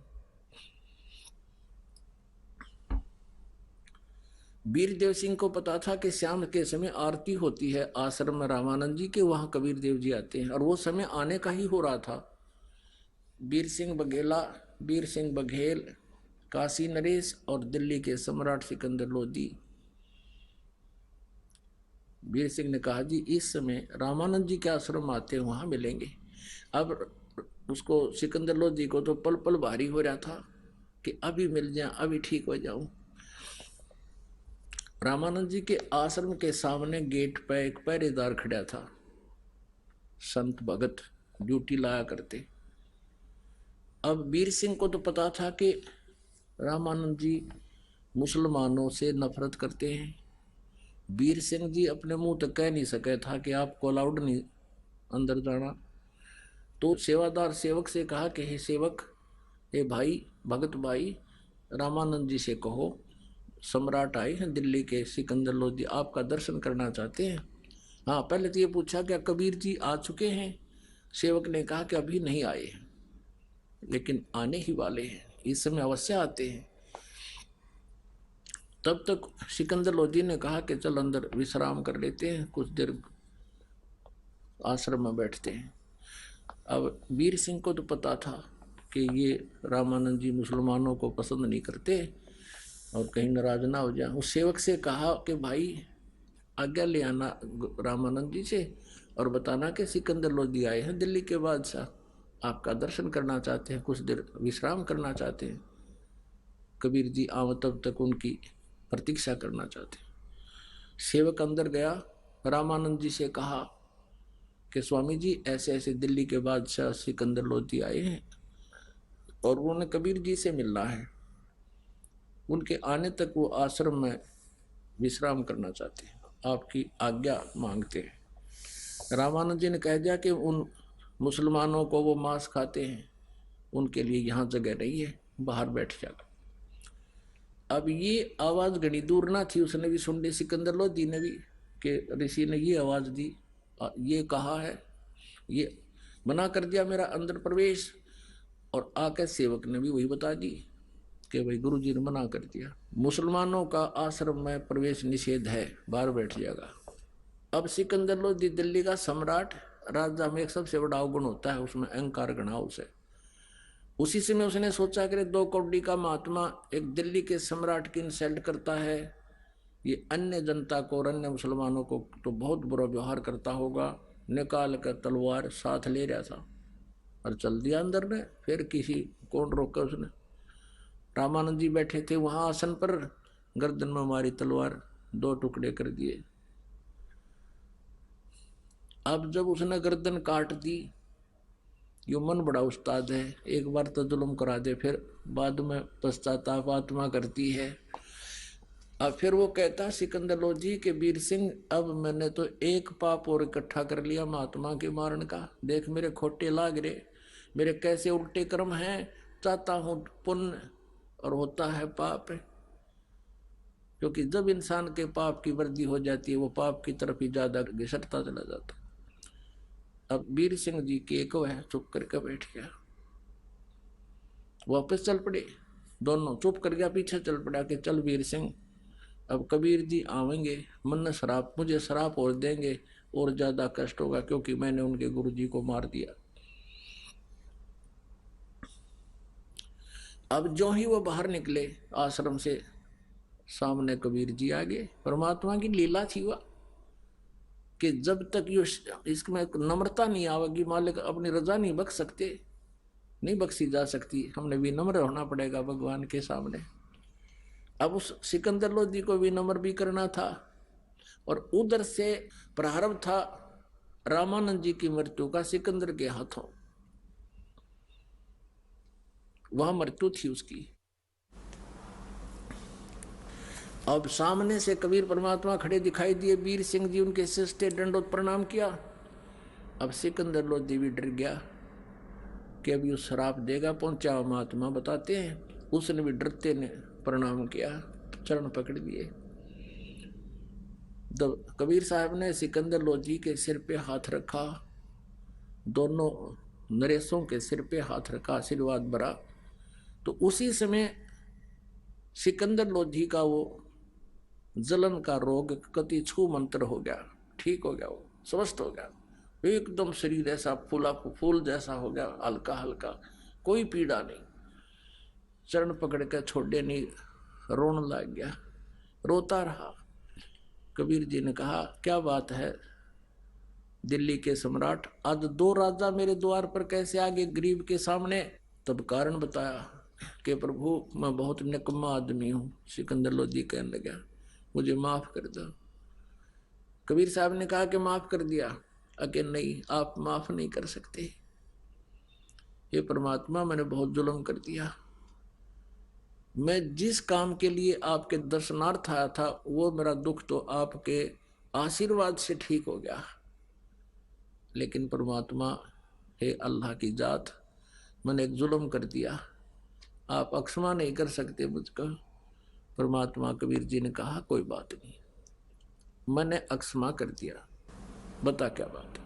वीरदेव सिंह को पता था कि शाम के समय आरती होती है आश्रम में रामानंद जी के, वहां कबीर देव जी आते हैं, और वो समय आने का ही हो रहा था। वीर सिंह बघेल, काशी नरेश और दिल्ली के सम्राट सिकंदर लोधी। वीर सिंह ने कहा जी इस समय रामानंद जी के आश्रम आते हैं, वहां मिलेंगे। अब उसको सिकंदर लोधी को तो पल पल भारी हो रहा था कि अभी मिल जाए, अभी ठीक हो जाऊं। रामानंद जी के आश्रम के सामने गेट पर एक पहरेदार खड़ा था, संत भगत ड्यूटी लाया करते। अब वीर सिंह को तो पता था कि रामानंद जी मुसलमानों से नफरत करते हैं। वीर सिंह जी अपने मुंह तक कह नहीं सके था कि आपको अलाउड नहीं अंदर जाना। तो सेवादार सेवक से कहा कि हे सेवक, हे भाई भगत भाई, रामानंद जी से कहो सम्राट आए हैं दिल्ली के, सिकंदर लोधी आपका दर्शन करना चाहते हैं। हाँ, पहले तो ये पूछा क्या कबीर जी आ चुके हैं? सेवक ने कहा कि अभी नहीं आए हैं, लेकिन आने ही वाले हैं, इस समय अवश्य आते हैं। तब तक सिकंदर लोधी ने कहा कि चल अंदर विश्राम कर लेते हैं, कुछ देर आश्रम में बैठते हैं। अब वीर सिंह को तो पता था कि ये रामानंद जी मुसलमानों को पसंद नहीं करते और कहीं नाराज ना हो जाए। उस सेवक से कहा कि भाई आज्ञा ले आना रामानंद जी से और बताना कि सिकंदर लोधी आए हैं दिल्ली के बादशाह, आपका दर्शन करना चाहते हैं, कुछ देर विश्राम करना चाहते हैं। कबीर जी आव तब तक उनकी प्रतीक्षा करना चाहते हैं। सेवक अंदर गया, रामानंद जी से कहा कि स्वामी जी ऐसे ऐसे दिल्ली के बादशाह सिकंदर लोधी आए हैं और उन्होंने कबीर जी से मिलना है, उनके आने तक वो आश्रम में विश्राम करना चाहते हैं, आपकी आज्ञा मांगते हैं। रामानंद जी ने कह दिया कि उन मुसलमानों को वो मांस खाते हैं, उनके लिए यहाँ जगह नहीं है, बाहर बैठ जाएगा। अब ये आवाज़ घनी दूर ना थी, उसने भी सुन ली, सिकंदर लोधी ने भी, कि ऋषि ने ये आवाज़ दी, ये कहा है, ये मना कर दिया मेरा अंदर प्रवेश। और आकर सेवक ने भी वही बता दी कि भाई गुरु जी ने मना कर दिया, मुसलमानों का आश्रम में प्रवेश निषेध है, बाहर बैठ जाएगा। अब सिकंदर लोधी दिल्ली का सम्राट, राजा में एक सबसे बड़ा अवगुण होता है, उसमें अहंकार गणा उसे। उसी समय उसने सोचा कि 2 कौड़ी का महात्मा एक दिल्ली के सम्राट की इंसल्ट करता है, ये अन्य जनता को और अन्य मुसलमानों को तो बहुत बुरा व्यवहार करता होगा। निकाल कर तलवार साथ ले रहा था और चल दिया अंदर ने, फिर किसी कौन रोका उसने। रामानंद जी बैठे थे वहां आसन पर, गर्दन में मारी तलवार, 2 टुकड़े कर दिए। अब जब उसने गर्दन काट दी, यो मन बड़ा उस्ताद है, एक बार तो जुल्म करा दे, फिर बाद में पश्चाताप आत्मा करती है। अब फिर वो कहता सिकंदर लोधी के वीर सिंह, अब मैंने तो एक पाप और इकट्ठा कर लिया महात्मा के मारण का, देख मेरे खोटे लाग रहे, मेरे कैसे उल्टे कर्म हैं, चाहता हूँ पुण्य और होता है पाप। क्योंकि जब इंसान के पाप की वृद्धि हो जाती है, वो पाप की तरफ ही ज्यादा घिसटता चला जाता। अब वीर सिंह जी के एक वह चुप करके बैठ गया, वापस चल पड़े, दोनों चुप कर गया, पीछे चल पड़ा कि चल वीर सिंह, अब कबीर जी आवेंगे, मन शराब मुझे शराब और देंगे और ज्यादा कष्ट होगा, क्योंकि मैंने उनके गुरु जी को मार दिया। अब जो ही वो बाहर निकले आश्रम से, सामने कबीर जी आ गए। परमात्मा की लीला थी वह कि जब तक ये इसमें नम्रता नहीं आवेगी, मालिक अपनी रजा नहीं बख्श सकते, नहीं बख्शी जा सकती। हमने विनम्र होना पड़ेगा भगवान के सामने। अब उस सिकंदर लोधी को विनम्र भी करना था, और उधर से प्रारंभ था रामानंद जी की मृत्यु का सिकंदर के हाथों। वह मृत्यु थी उसकी। अब सामने से कबीर परमात्मा खड़े दिखाई दिए, वीर सिंह जी उनके शिष्टे दंडोत प्रणाम किया। अब सिकंदर लोधी भी डर गया कि अभी उस श्राप देगा। पहुंचा महात्मा बताते हैं, उसने भी डरते ने प्रणाम किया, चरण पकड़ दिए। कबीर साहब ने सिकंदर लोधी के सिर पे हाथ रखा, दोनों नरेशों के सिर पे हाथ रखा, आशीर्वाद भरा। तो उसी समय सिकंदर लोधी का वो जलन का रोग कति छू मंत्र हो गया, ठीक हो गया, वो स्वस्थ हो गया, एकदम शरीर ऐसा फूला फूल जैसा हो गया, हल्का हल्का, कोई पीड़ा नहीं। चरण पकड़ कर छोड़े नहीं, रोने लग गया, रोता रहा। कबीर जी ने कहा, क्या बात है दिल्ली के सम्राट, आज दो राजा मेरे द्वार पर कैसे आ गए गरीब के सामने? तब कारण बताया कि प्रभु मैं बहुत निकम्मा आदमी हूँ। सिकंदर लोधी कहने लगा, मुझे माफ कर दो। कबीर साहब ने कहा कि माफ कर दिया। अके नहीं, आप माफ नहीं कर सकते। ये परमात्मा, मैंने बहुत जुल्म कर दिया। मैं जिस काम के लिए आपके दर्शनार्थ आया था, वो मेरा दुख तो आपके आशीर्वाद से ठीक हो गया, लेकिन परमात्मा, हे अल्लाह की जात, मैंने एक जुल्म कर दिया, आप अक्षमा नहीं कर सकते मुझको। परमात्मा कबीर जी ने कहा, कोई बात नहीं, मैंने अक्षमा कर दिया, बता क्या बात है।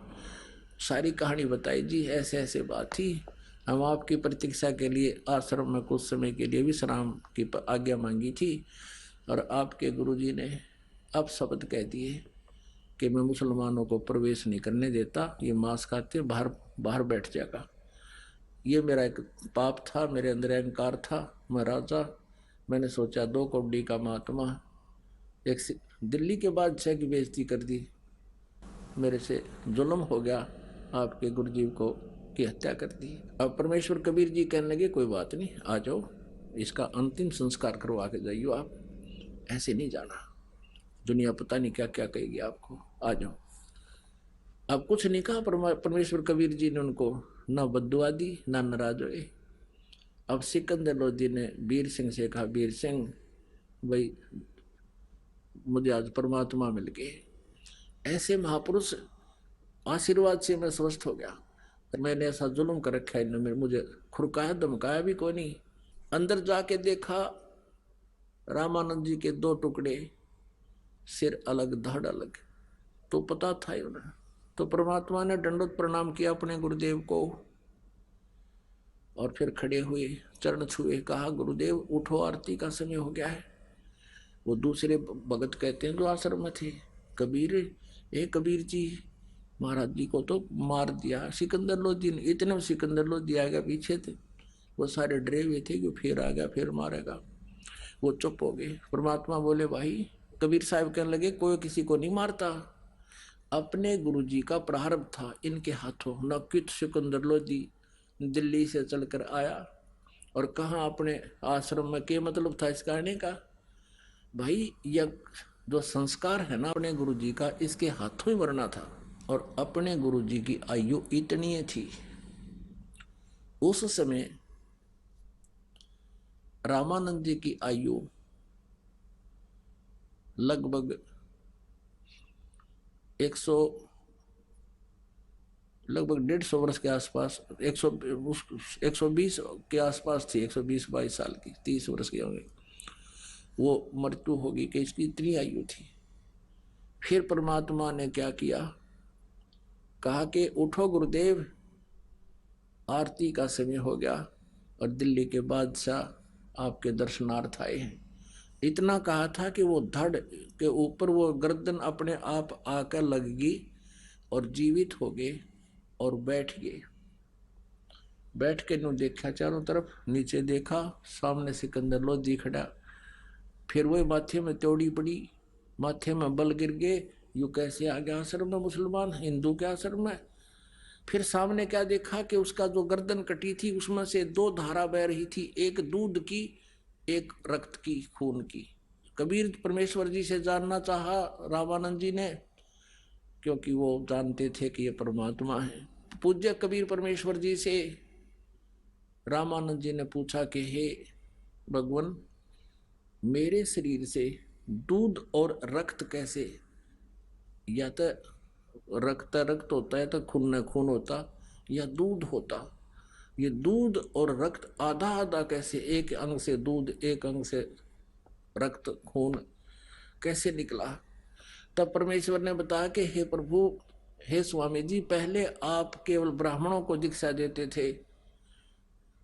सारी कहानी बताई जी, ऐसे ऐसे बात थी, हम आपकी प्रतीक्षा के लिए आश्रम में कुछ समय के लिए विश्राम की आज्ञा मांगी थी, और आपके गुरुजी ने अब शब्द कह दिए कि मैं मुसलमानों को प्रवेश नहीं करने देता, ये मांस खाते बाहर बाहर बैठ जाएगा। ये मेरा एक पाप था, मेरे अंदर अहंकार था, मैं राजा, मैंने सोचा 2 कौड़ी का महात्मा एक दिल्ली के बादशाह की बेइज्जती कर दी, मेरे से जुल्म हो गया, आपके गुरुजी को की हत्या कर दी। अब परमेश्वर कबीर जी कहने लगे, कोई बात नहीं, आ जाओ, इसका अंतिम संस्कार करवा के जाइयो, आप ऐसे नहीं जाना, दुनिया पता नहीं क्या क्या कहेगी आपको, आ जाओ। अब कुछ नहीं कहा परमेश्वर कबीर जी ने उनको, ना बद्दुआ दी, ना नाराज हुए। अब सिकंदर लोधी ने वीर सिंह से कहा, वीर सिंह भाई, मुझे आज परमात्मा मिल गए, ऐसे महापुरुष आशीर्वाद से मैं स्वस्थ हो गया, मैंने ऐसा जुल्म कर रखा है इन्होंने, मुझे खुरकाया धमकाया भी कोई नहीं। अंदर जाके देखा, रामानंद जी के 2 टुकड़े, सिर अलग धड़ अलग, तो पता था ही उन्हें। तो परमात्मा ने दंडोत प्रणाम किया अपने गुरुदेव को, और फिर खड़े हुए, चरण छुए, कहा, गुरुदेव उठो, आरती का समय हो गया है। वो दूसरे भगत कहते हैं जो आश्रम में थे, कबीर, ए कबीर जी, महाराज जी को तो मार दिया सिकंदर लोधी ने। इतने सिकंदर लोधी आएगा पीछे थे, वो सारे डरे हुए थे कि फिर आ गया, फिर मारेगा। वो चुप हो गए। परमात्मा बोले, भाई, कबीर साहब कहने लगे, कोई किसी को नहीं मारता, अपने गुरुजी का प्रारब्ध था इनके हाथों। नकित सिकंदर लोधी दिल्ली से चलकर आया, और कहाँ अपने आश्रम में, के मतलब था इस कहने का, भाई यह जो संस्कार है ना अपने गुरुजी का, इसके हाथों ही मरना था। और अपने गुरुजी की आयु इतनी थी, उस समय रामानंद जी की आयु लगभग 150 वर्ष के आसपास, 120 के आसपास थी, 120-22 साल की, 30 वर्ष की होंगे, वो मृत्यु होगी कि इसकी इतनी आयु थी। फिर परमात्मा ने क्या किया, कहा कि उठो गुरुदेव, आरती का समय हो गया, और दिल्ली के बादशाह आपके दर्शनार्थ आए हैं। इतना कहा था कि वो धड़ के ऊपर वो गर्दन अपने आप आकर लगगी, और जीवित हो गए और बैठ गए। बैठ के नु देखा चारों तरफ, नीचे देखा, सामने सिकंदर लोधी खड़ा। फिर वही माथे में त्योड़ी पड़ी, माथे में बल गिर गए। यू कैसे आ गया आश्रम में मुसलमान, हिंदू के आश्रम में। फिर सामने क्या देखा कि उसका जो गर्दन कटी थी उसमें से दो धारा बह रही थी, एक दूध की, एक रक्त की, खून की। कबीर परमेश्वर जी से जानना चाहा रामानंद जी ने, क्योंकि वो जानते थे कि ये परमात्मा है। पूज्य कबीर परमेश्वर जी से रामानंद जी ने पूछा कि हे भगवान, मेरे शरीर से दूध और रक्त कैसे, या तो रक्त होता है तो खून न खून होता, या दूध होता। ये दूध और रक्त आधा आधा कैसे, एक अंग से दूध एक अंग से रक्त खून कैसे निकला। तब परमेश्वर ने बताया कि हे प्रभु, हे स्वामी जी, पहले आप केवल ब्राह्मणों को दीक्षा देते थे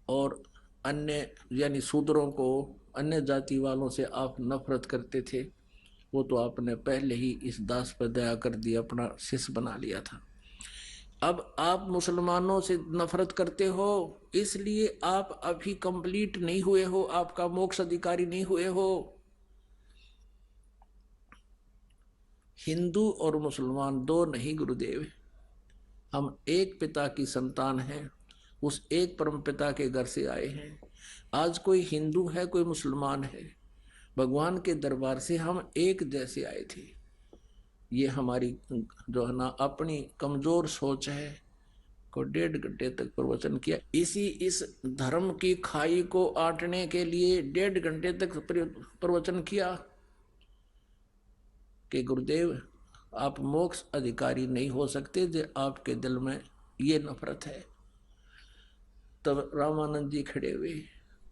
और अन्य यानी शूद्रों को, अन्य जाति वालों से आप नफरत करते थे। वो तो आपने पहले ही इस दास पर दया कर दिया, अपना शिष्य बना लिया था। अब आप मुसलमानों से नफरत करते हो, इसलिए आप अभी कंप्लीट नहीं हुए हो, आपका मोक्ष अधिकारी नहीं हुए हो। हिंदू और मुसलमान दो नहीं गुरुदेव, हम एक पिता की संतान हैं, उस एक परम पिता के घर से आए हैं। आज कोई हिंदू है, कोई मुसलमान है, भगवान के दरबार से हम एक जैसे आए थे। ये हमारी जो है ना अपनी कमजोर सोच है को 1.5 घंटे तक प्रवचन किया। इस धर्म की खाई को आटने के लिए 1.5 घंटे तक प्रवचन किया कि गुरुदेव, आप मोक्ष अधिकारी नहीं हो सकते जो आपके दिल में ये नफरत है। तब रामानंद जी खड़े हुए।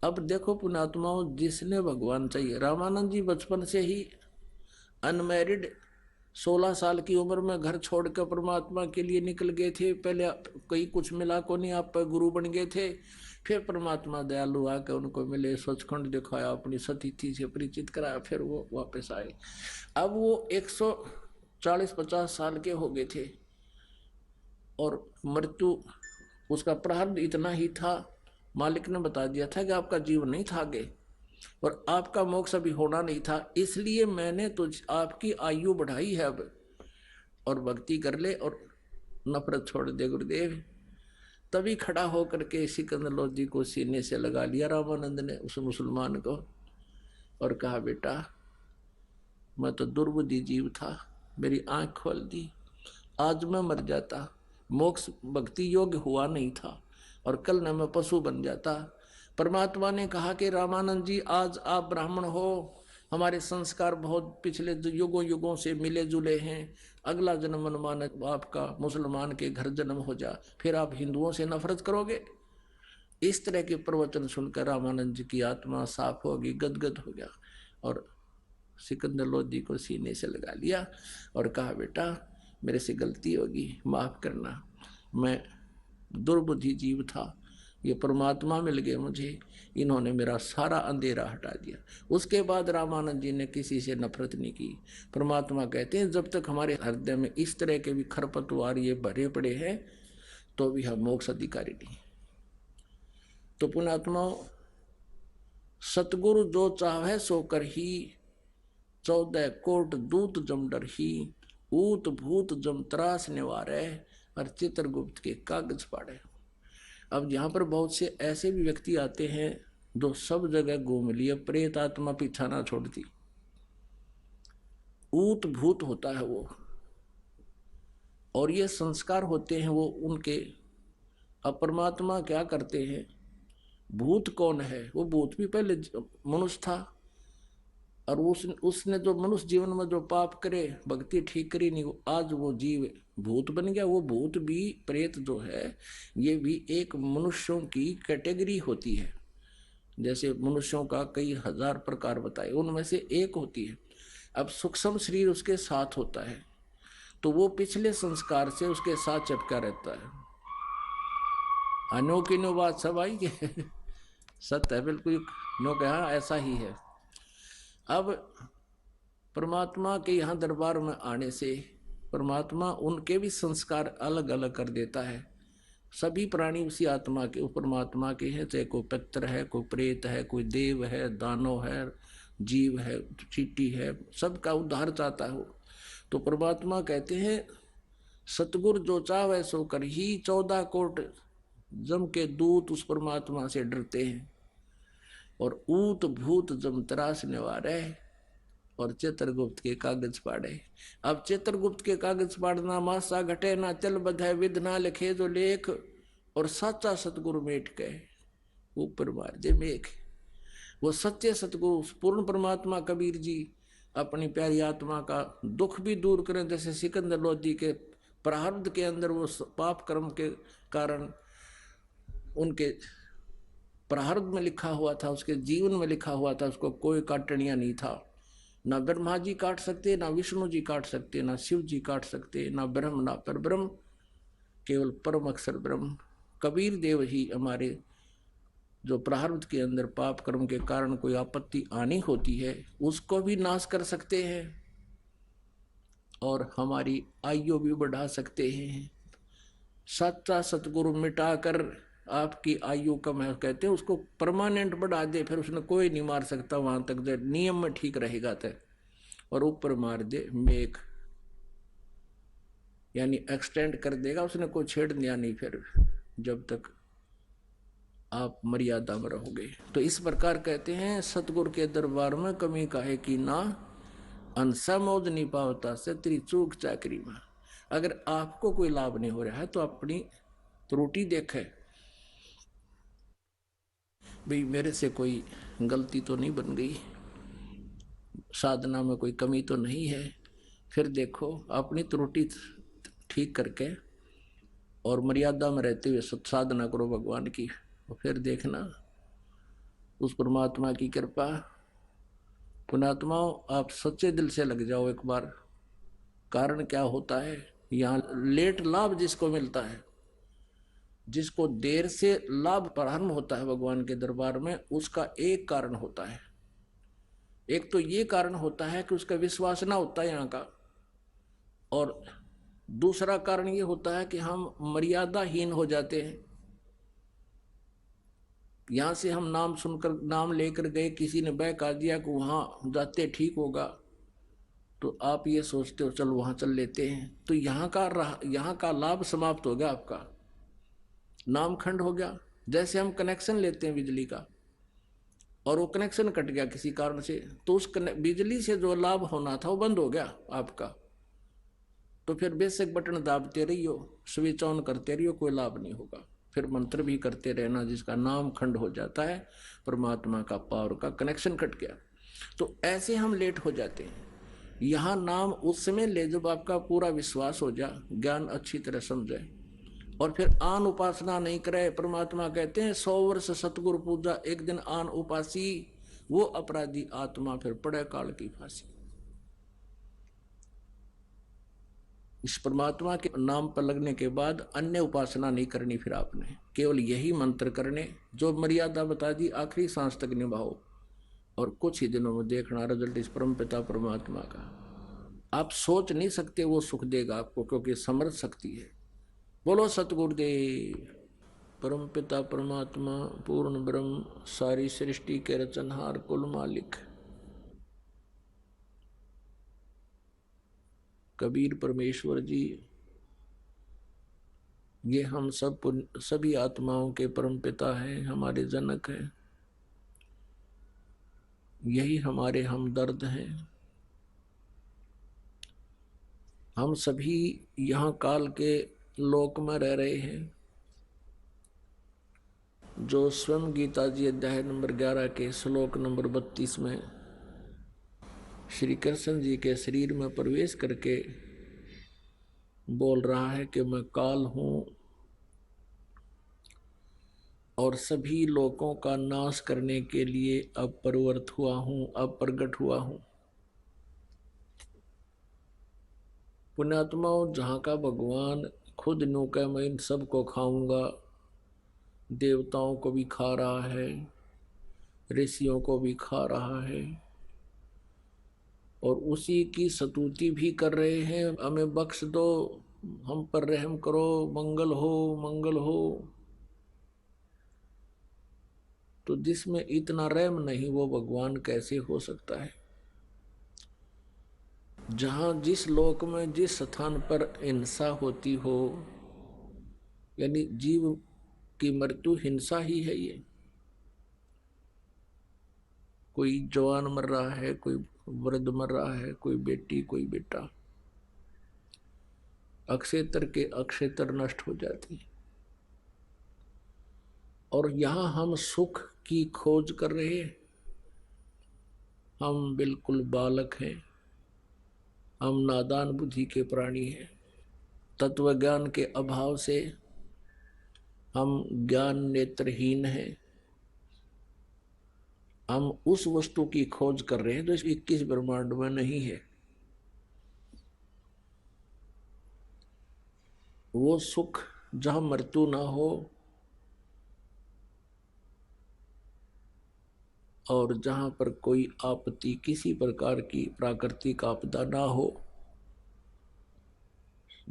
अब देखो पुण्यात्माओं, जिसने भगवान चाहिए, रामानंद जी बचपन से ही अनमैरिड 16 साल की उम्र में घर छोड़कर परमात्मा के लिए निकल गए थे। पहले कहीं कुछ मिला को नहीं, आप पर गुरु बन गए थे। फिर परमात्मा दयालु आकर उनको मिले, सचखंड दिखाया, अपनी सतीथि से परिचित कराया, फिर वो वापस आए। अब वो 140-50 साल के हो गए थे और मृत्यु, उसका प्रारब्ध इतना ही था, मालिक ने बता दिया था कि आपका जीवन नहीं था आगे और आपका मोक्ष अभी होना नहीं था, इसलिए मैंने तुझ आपकी आयु बढ़ाई है अब, और भक्ति कर ले और नफरत छोड़ दे गुरुदेव। तभी खड़ा होकर के सिकंदर लोधी को सीने से लगा लिया रामानंद ने उस मुसलमान को और कहा, बेटा मैं तो दुर्बुद्धि जीव था, मेरी आंख खोल दी, आज मैं मर जाता, मोक्ष भक्ति योग्य हुआ नहीं था और कल न मैं पशु बन जाता। परमात्मा ने कहा कि रामानंद जी, आज आप ब्राह्मण हो, हमारे संस्कार बहुत पिछले युगों युगों से मिले जुले हैं, अगला जन्म मनमाना आपका मुसलमान के घर जन्म हो जा, फिर आप हिंदुओं से नफरत करोगे। इस तरह के प्रवचन सुनकर रामानंद जी की आत्मा साफ होगी, गदगद हो गया और सिकंदर लोधी को सीने से लगा लिया और कहा, बेटा मेरे से गलती होगी, माफ करना, मैं दुर्बुद्धि जीव था, ये परमात्मा मिल गए मुझे, इन्होंने मेरा सारा अंधेरा हटा दिया। उसके बाद रामानंद जी ने किसी से नफरत नहीं की। परमात्मा कहते हैं, जब तक हमारे हृदय में इस तरह के भी खरपतवार ये भरे पड़े हैं तो भी हम मोक्ष अधिकारी नहीं। तो पुण्यात्माओं, सतगुरु जो चाहे सो कर ही, 14 कोट दूत जम डर ही, ऊत भूत जम त्रास निवारे, और चित्रगुप्त के कागज पाड़े। अब यहाँ पर बहुत से ऐसे भी व्यक्ति आते हैं जो सब जगह घूम लिए, प्रेत आत्मा पीछा ना छोड़ती, ऊत भूत होता है वो, और ये संस्कार होते हैं वो उनके। अब परमात्मा क्या करते हैं, भूत कौन है, वो भूत भी पहले मनुष्य था और उसने जो मनुष्य जीवन में जो पाप करे, भक्ति ठीक करी नहीं, आज वो जीव भूत बन गया। वो भूत भी, प्रेत जो है, ये भी एक मनुष्यों की कैटेगरी होती है। जैसे मनुष्यों का कई हजार प्रकार बताए, उनमें से एक होती है। अब सूक्ष्म शरीर उसके साथ होता है तो वो पिछले संस्कार से उसके साथ चिपका रहता है। अनोखी नो बात सब आई के सत्य है, बिल्कुल नो कहा ऐसा ही है। अब परमात्मा के यहाँ दरबार में आने से परमात्मा उनके भी संस्कार अलग अलग कर देता है। सभी प्राणी उसी आत्मा के, परमात्मा के हैं, चाहे कोई पितर है, कोई प्रेत है, कोई देव है, दानव है, जीव है, चींटी है, सबका उद्धार चाहता है वो। तो परमात्मा कहते हैं सतगुर जो चाहे सो कर ही, 14 कोट जम के दूत उस परमात्मा से डरते हैं। और ऊत भूत जम त्रास निवारे, और चित्रगुप्त के कागज पाड़े। अब चित्रगुप्त के कागज पाड़ना मासा घटे ना चल बधाए, विध ना लिखे जो लेख, और सच्चा सतगुरु मेट गए ऊपर मार दे मेघ। वो सच्चे सतगुरु पूर्ण परमात्मा कबीर जी अपनी प्यारी आत्मा का दुख भी दूर करें, जैसे सिकंदर लोधी के प्रारब्ध के अंदर वो पाप कर्म के कारण उनके प्रारब्ध में लिखा हुआ था, उसके जीवन में लिखा हुआ था, उसको कोई काटनिया नहीं था। ना ब्रह्मा जी काट सकते, ना विष्णु जी काट सकते, ना शिव जी काट सकते, ना ब्रह्म ना पर ब्रह्म, केवल परम अक्षर ब्रह्म। कबीर देव ही हमारे जो प्रारब्ध के अंदर पाप कर्म के कारण कोई आपत्ति आनी होती है उसको भी नाश कर सकते हैं और हमारी आयु भी बढ़ा सकते हैं। सच्चा सतगुरु मिटाकर आपकी आयु कम है कहते हैं उसको परमानेंट बढ़ा दे, फिर उसने कोई नहीं मार सकता वहां तक दे नियम में ठीक रहेगा तय, और ऊपर मार दे मेघ, यानी एक्सटेंड कर देगा, उसने कोई छेड़ दिया नहीं फिर जब तक आप मर्यादा में रहोगे। तो इस प्रकार कहते हैं सतगुरु के दरबार में कमी काहे की ना, अंसा मौज नहीं पावता से तेरी चूक चाकरी में। अगर आपको कोई लाभ नहीं हो रहा है तो अपनी त्रुटि देखे, भाई मेरे से कोई गलती तो नहीं बन गई, साधना में कोई कमी तो नहीं है, फिर देखो अपनी त्रुटि ठीक करके और मर्यादा में रहते हुए साधना करो भगवान की, और फिर देखना उस परमात्मा की कृपा। पुणात्माओं आप सच्चे दिल से लग जाओ एक बार। कारण क्या होता है, यहाँ लेट लाभ जिसको मिलता है, जिसको देर से लाभ प्रारंभ होता है भगवान के दरबार में, उसका एक कारण होता है। एक तो ये कारण होता है कि उसका विश्वास ना होता है यहाँ का, और दूसरा कारण ये होता है कि हम मर्यादाहीन हो जाते हैं। यहां से हम नाम सुनकर नाम लेकर गए, किसी ने बहका दिया कि वहां जाते ठीक होगा, तो आप ये सोचते हो चल वहां चल लेते हैं, तो यहाँ का लाभ समाप्त हो गया, आपका नाम खंड हो गया। जैसे हम कनेक्शन लेते हैं बिजली का और वो कनेक्शन कट गया किसी कारण से, तो उस बिजली से जो लाभ होना था वो बंद हो गया आपका, तो फिर बेसिक बटन दाबते रहियो, स्विच ऑन करते रहियो, कोई लाभ नहीं होगा। फिर मंत्र भी करते रहना, जिसका नाम खंड हो जाता है, परमात्मा का पावर का कनेक्शन कट गया। तो ऐसे हम लेट हो जाते हैं। यहाँ नाम उस समय ले जब आपका पूरा विश्वास हो जाए, ज्ञान अच्छी तरह समझे, और फिर आन उपासना नहीं करे। परमात्मा कहते हैं 100 वर्ष सतगुरु पूजा, एक दिन आन उपासी, वो अपराधी आत्मा फिर पड़े काल की फांसी। इस परमात्मा के नाम पर लगने के बाद अन्य उपासना नहीं करनी, फिर आपने केवल यही मंत्र करने, जो मर्यादा बता दी आखिरी सांस तक निभाओ, और कुछ ही दिनों में देखना रिजल्ट इस परम पिता परमात्मा का। आप सोच नहीं सकते वो सुख देगा आपको, क्योंकि समर्थ शक्ति है। बोलो सतगुरुदेव। परम पिता परमात्मा पूर्ण ब्रह्म, सारी सृष्टि के रचनहार, कुल मालिक कबीर परमेश्वर जी, ये हम सभी आत्माओं के परम पिता हैं, हमारे जनक हैं, यही हमारे हमदर्द हैं। हम सभी यहाँ काल के लोक में रह रहे हैं, जो स्वयं गीता जी अध्याय नंबर 11 के श्लोक नंबर 32 में श्री कृष्ण जी के शरीर में प्रवेश करके बोल रहा है कि मैं काल हूँ और सभी लोगों का नाश करने के लिए अब प्रवृत्त हुआ हूँ, अब प्रकट हुआ हूँ। पुण्यात्माओं, जहाँ का भगवान खुद नु का मैं इन सबको खाऊंगा, देवताओं को भी खा रहा है, ऋषियों को भी खा रहा है, और उसी की स्तुति भी कर रहे हैं, हमें बख्श दो, हम पर रहम करो, मंगल हो मंगल हो। तो जिसमें इतना रहम नहीं वो भगवान कैसे हो सकता है? जहां जिस लोक में जिस स्थान पर हिंसा होती हो, यानी जीव की मृत्यु हिंसा ही है। ये कोई जवान मर रहा है, कोई वृद्ध मर रहा है, कोई बेटी कोई बेटा, अक्षेत्र के अक्षेत्र नष्ट हो जाती है। और यहां हम सुख की खोज कर रहे हैं। हम बिल्कुल बालक हैं, हम नादान बुद्धि के प्राणी हैं। तत्व ज्ञान के अभाव से हम ज्ञान नेत्रहीन हैं। हम उस वस्तु की खोज कर रहे हैं जो इस 21 ब्रह्मांड में नहीं है। वो सुख जहां मृत्यु ना हो और जहां पर कोई आपत्ति, किसी प्रकार की प्राकृतिक आपदा ना हो,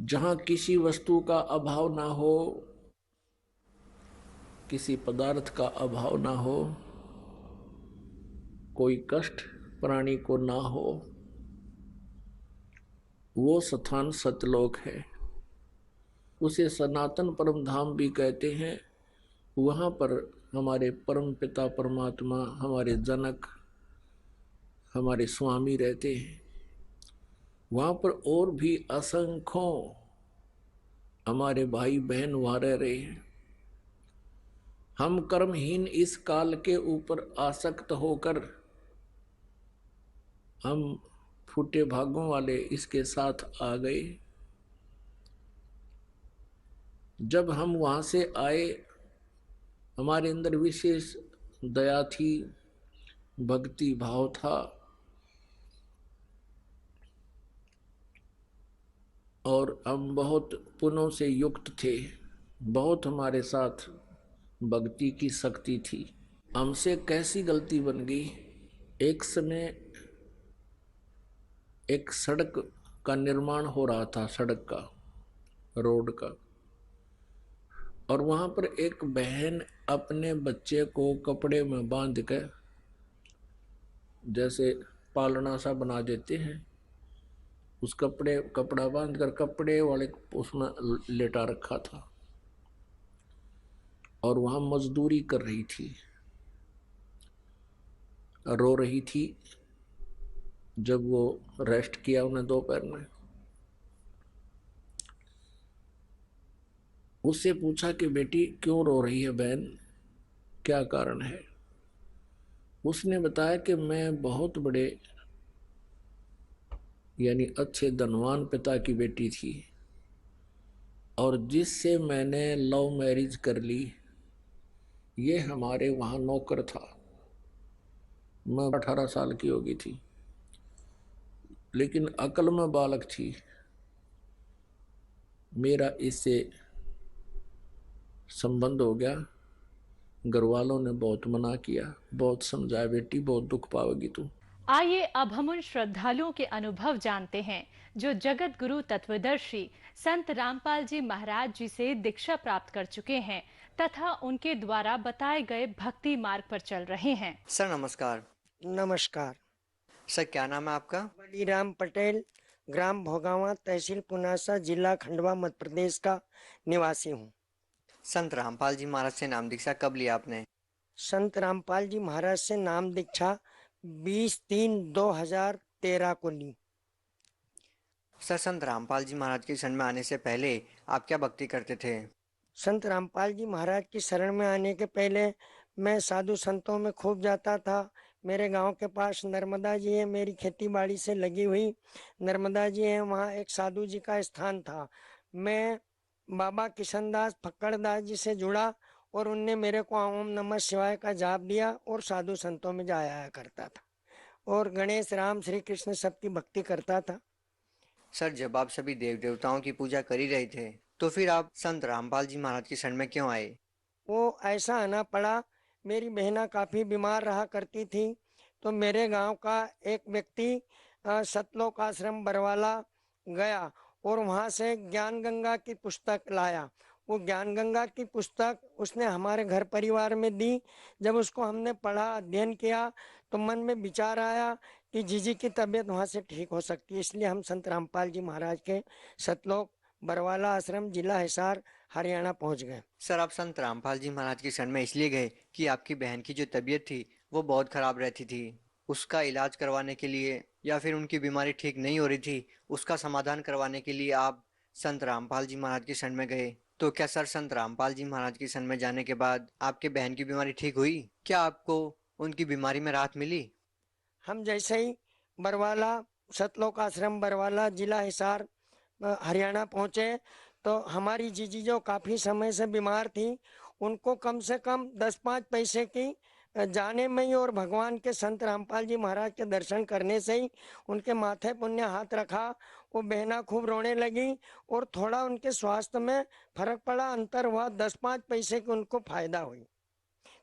जहां किसी वस्तु का अभाव ना हो, किसी पदार्थ का अभाव ना हो, कोई कष्ट प्राणी को ना हो, वो स्थान सतलोक है। उसे सनातन परम धाम भी कहते हैं। वहां पर हमारे परम पिता परमात्मा, हमारे जनक, हमारे स्वामी रहते हैं। वहां पर और भी असंख्यों हमारे भाई बहन वहां रह रहे हैं। हम कर्महीन इस काल के ऊपर आसक्त होकर हम फूटे भागों वाले इसके साथ आ गए। जब हम वहां से आए, हमारे अंदर विशेष दया थी, भक्ति भाव था, और हम बहुत पुण्यों से युक्त थे। बहुत हमारे साथ भक्ति की शक्ति थी। हमसे कैसी गलती बन गई? एक समय एक सड़क का निर्माण हो रहा था, सड़क का, रोड का, और वहां पर एक बहन अपने बच्चे को कपड़े में बांध कर, जैसे पालना सा बना देते हैं, उस कपड़ा बांध कर कपड़े वाले उसमें लेटा रखा था और वहां मजदूरी कर रही थी, रो रही थी। जब वो रेस्ट किया उन्हें दोपहर में, उससे पूछा कि बेटी क्यों रो रही है बहन, क्या कारण है? उसने बताया कि मैं बहुत बड़े यानी अच्छे धनवान पिता की बेटी थी, और जिससे मैंने लव मैरिज कर ली, ये हमारे वहां नौकर था। मैं 18 साल की हो गई थी, लेकिन अकल में बालक थी। मेरा इससे संबंध हो गया। घर वालों ने बहुत मना किया, बहुत समझाया, बेटी बहुत दुख पाओगी तू। आइए अब हम उन श्रद्धालुओं के अनुभव जानते हैं जो जगत गुरु तत्वदर्शी संत रामपाल जी महाराज जी से दीक्षा प्राप्त कर चुके हैं तथा उनके द्वारा बताए गए भक्ति मार्ग पर चल रहे हैं। सर नमस्कार। नमस्कार। सर क्या नाम है आपका? बलीराम पटेल, ग्राम भोगावा, तहसील पुनासा, जिला खंडवा, मध्य प्रदेश का निवासी हूँ। संत रामपाल जी महाराज से नाम दीक्षा कब लिया आपने? संत रामपाल जी महाराज से नाम दीक्षा 20/3/2013 को ली। सर संत रामपाल जी महाराज के शरण में आने से पहले आप क्या भक्ति करते थे? संत रामपाल जी महाराज की शरण में आने के पहले मैं साधु संतों में खूब जाता था। मेरे गांव के पास नर्मदा जी है, मेरी खेती बाड़ी से लगी हुई नर्मदा जी है, वहाँ एक साधु जी का स्थान था। मैं बाबा किशनदास फक्कड़दास जी से जुड़ा और उनने मेरे को ओम नमः शिवाय का जाप दिया और साधु संतों में जाया आया करता था और गणेश राम श्री कृष्ण सबकी भक्ति करता था। सर जब आप सभी देव देवताओं की पूजा कर ही रहे थे तो फिर आप संत रामपाल जी महाराज की शरण में क्यों आए? वो ऐसा आना पड़ा, मेरी बहना काफ़ी बीमार रहा करती थी, तो मेरे गांव का एक व्यक्ति सतलोक आश्रम बरवाला गया और वहाँ से ज्ञान गंगा की पुस्तक लाया। वो ज्ञान गंगा की पुस्तक उसने हमारे घर परिवार में दी। जब उसको हमने पढ़ा, अध्ययन किया, तो मन में विचार आया कि जीजी की तबीयत वहाँ से ठीक हो सकती है। इसलिए हम संत रामपाल जी महाराज के सतलोक बरवाला आश्रम, जिला हिसार, हरियाणा पहुँच गए। सर, आप संत रामपाल जी महाराज की शरण में इसलिए गए कि आपकी बहन की जो तबीयत थी वो बहुत खराब रहती थी, उसका इलाज करवाने के लिए, या फिर उनकी बीमारी ठीक नहीं हो रही थी, उसका समाधान करवाने के लिए आप संत रामपाल जी महाराज की शरण में गए। तो क्या सर, संत रामपाल जी महाराज की शरण में जाने के बाद आपके बहन की बीमारी ठीक हुई? क्या आपको उनकी बीमारी में राहत मिली? हम जैसे ही बरवाला, सतलोक आश्रम बरवाला, जिला हिसार, हरियाणा पहुँचे, तो हमारी जीजी जो काफ़ी समय से बीमार थी, उनको कम से कम 10-5 पैसे की जाने में ही और भगवान के संत रामपाल जी महाराज के दर्शन करने से ही उनके माथे पुण्य हाथ रखा। वो बहना खूब रोने लगी और थोड़ा उनके स्वास्थ्य में फर्क पड़ा, अंतर हुआ, 10-5 पैसे की उनको फायदा हुई।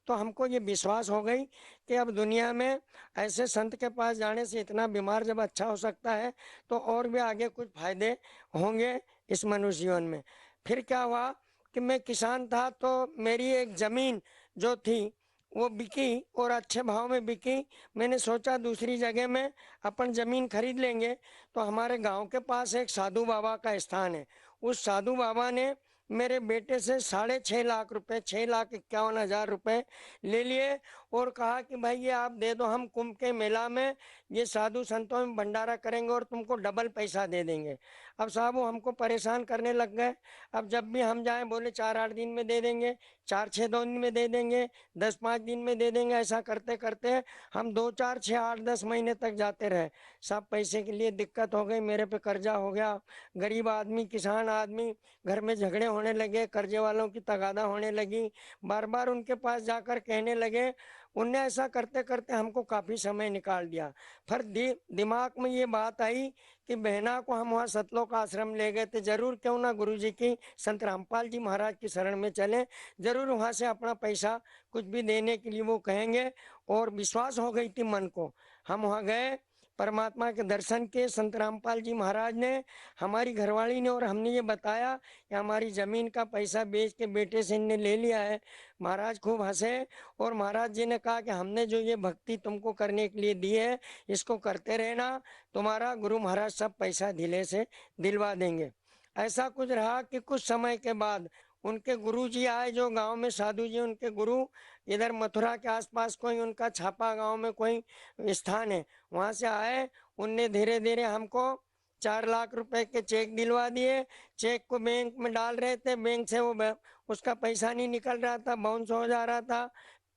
तो हमको ये विश्वास हो गई कि अब दुनिया में ऐसे संत के पास जाने से इतना बीमार जब अच्छा हो सकता है, तो और भी आगे कुछ फायदे होंगे इस मनुष्य जीवन में। फिर क्या हुआ कि मैं किसान था, तो मेरी एक ज़मीन जो थी वो बिकी और अच्छे भाव में बिकी। मैंने सोचा दूसरी जगह में अपन ज़मीन खरीद लेंगे। तो हमारे गांव के पास एक साधु बाबा का स्थान है। उस साधु बाबा ने मेरे बेटे से 6.5 लाख रुपए, 6,51,000 रुपए ले लिए और कहा कि भाई ये आप दे दो, हम कुंभ के मेला में ये साधु संतों में भंडारा करेंगे और तुमको डबल पैसा दे देंगे। अब साहब वो हमको परेशान करने लग गए। अब जब भी हम जाएं बोले 4-8 दिन में दे देंगे, 4-6 दिन में दे देंगे, 10-5 दिन में दे देंगे। ऐसा करते करते हम 2-4-6-8-10 महीने तक जाते रहे। सब पैसे के लिए दिक्कत हो गई, मेरे पे कर्जा हो गया। गरीब आदमी, किसान आदमी, घर में झगड़े होने लगे, कर्जे वालों की तगादा होने लगी। बार बार उनके पास जाकर कहने लगे। उनने ऐसा करते करते हमको काफ़ी समय निकाल दिया। फिर दिमाग में ये बात आई कि बहना को हम वहाँ सतलोक आश्रम ले गए थे, जरूर क्यों ना गुरुजी की, संत रामपाल जी महाराज की शरण में चलें, जरूर वहाँ से अपना पैसा कुछ भी देने के लिए वो कहेंगे। और विश्वास हो गई थी मन को। हम वहाँ गए, परमात्मा के दर्शन किए। संत रामपाल जी महाराज ने, हमारी घरवाली ने और हमने ये बताया कि हमारी ज़मीन का पैसा बेच के बेटे से इनने ले लिया है। महाराज खूब हंसे और महाराज जी ने कहा कि हमने जो ये भक्ति तुमको करने के लिए दी है, इसको करते रहना, तुम्हारा गुरु महाराज सब पैसा ढीले से दिलवा देंगे। ऐसा कुछ रहा कि कुछ समय के बाद उनके गुरु जी आए, जो गांव में साधु जी उनके गुरु, इधर मथुरा के आसपास कोई उनका छापा गांव में कोई स्थान है, वहां से आए। उनने धीरे धीरे हमको 4 लाख रुपए के चेक दिलवा दिए। चेक को बैंक में डाल रहे थे, बैंक से वो उसका पैसा नहीं निकल रहा था, बाउंस हो जा रहा था।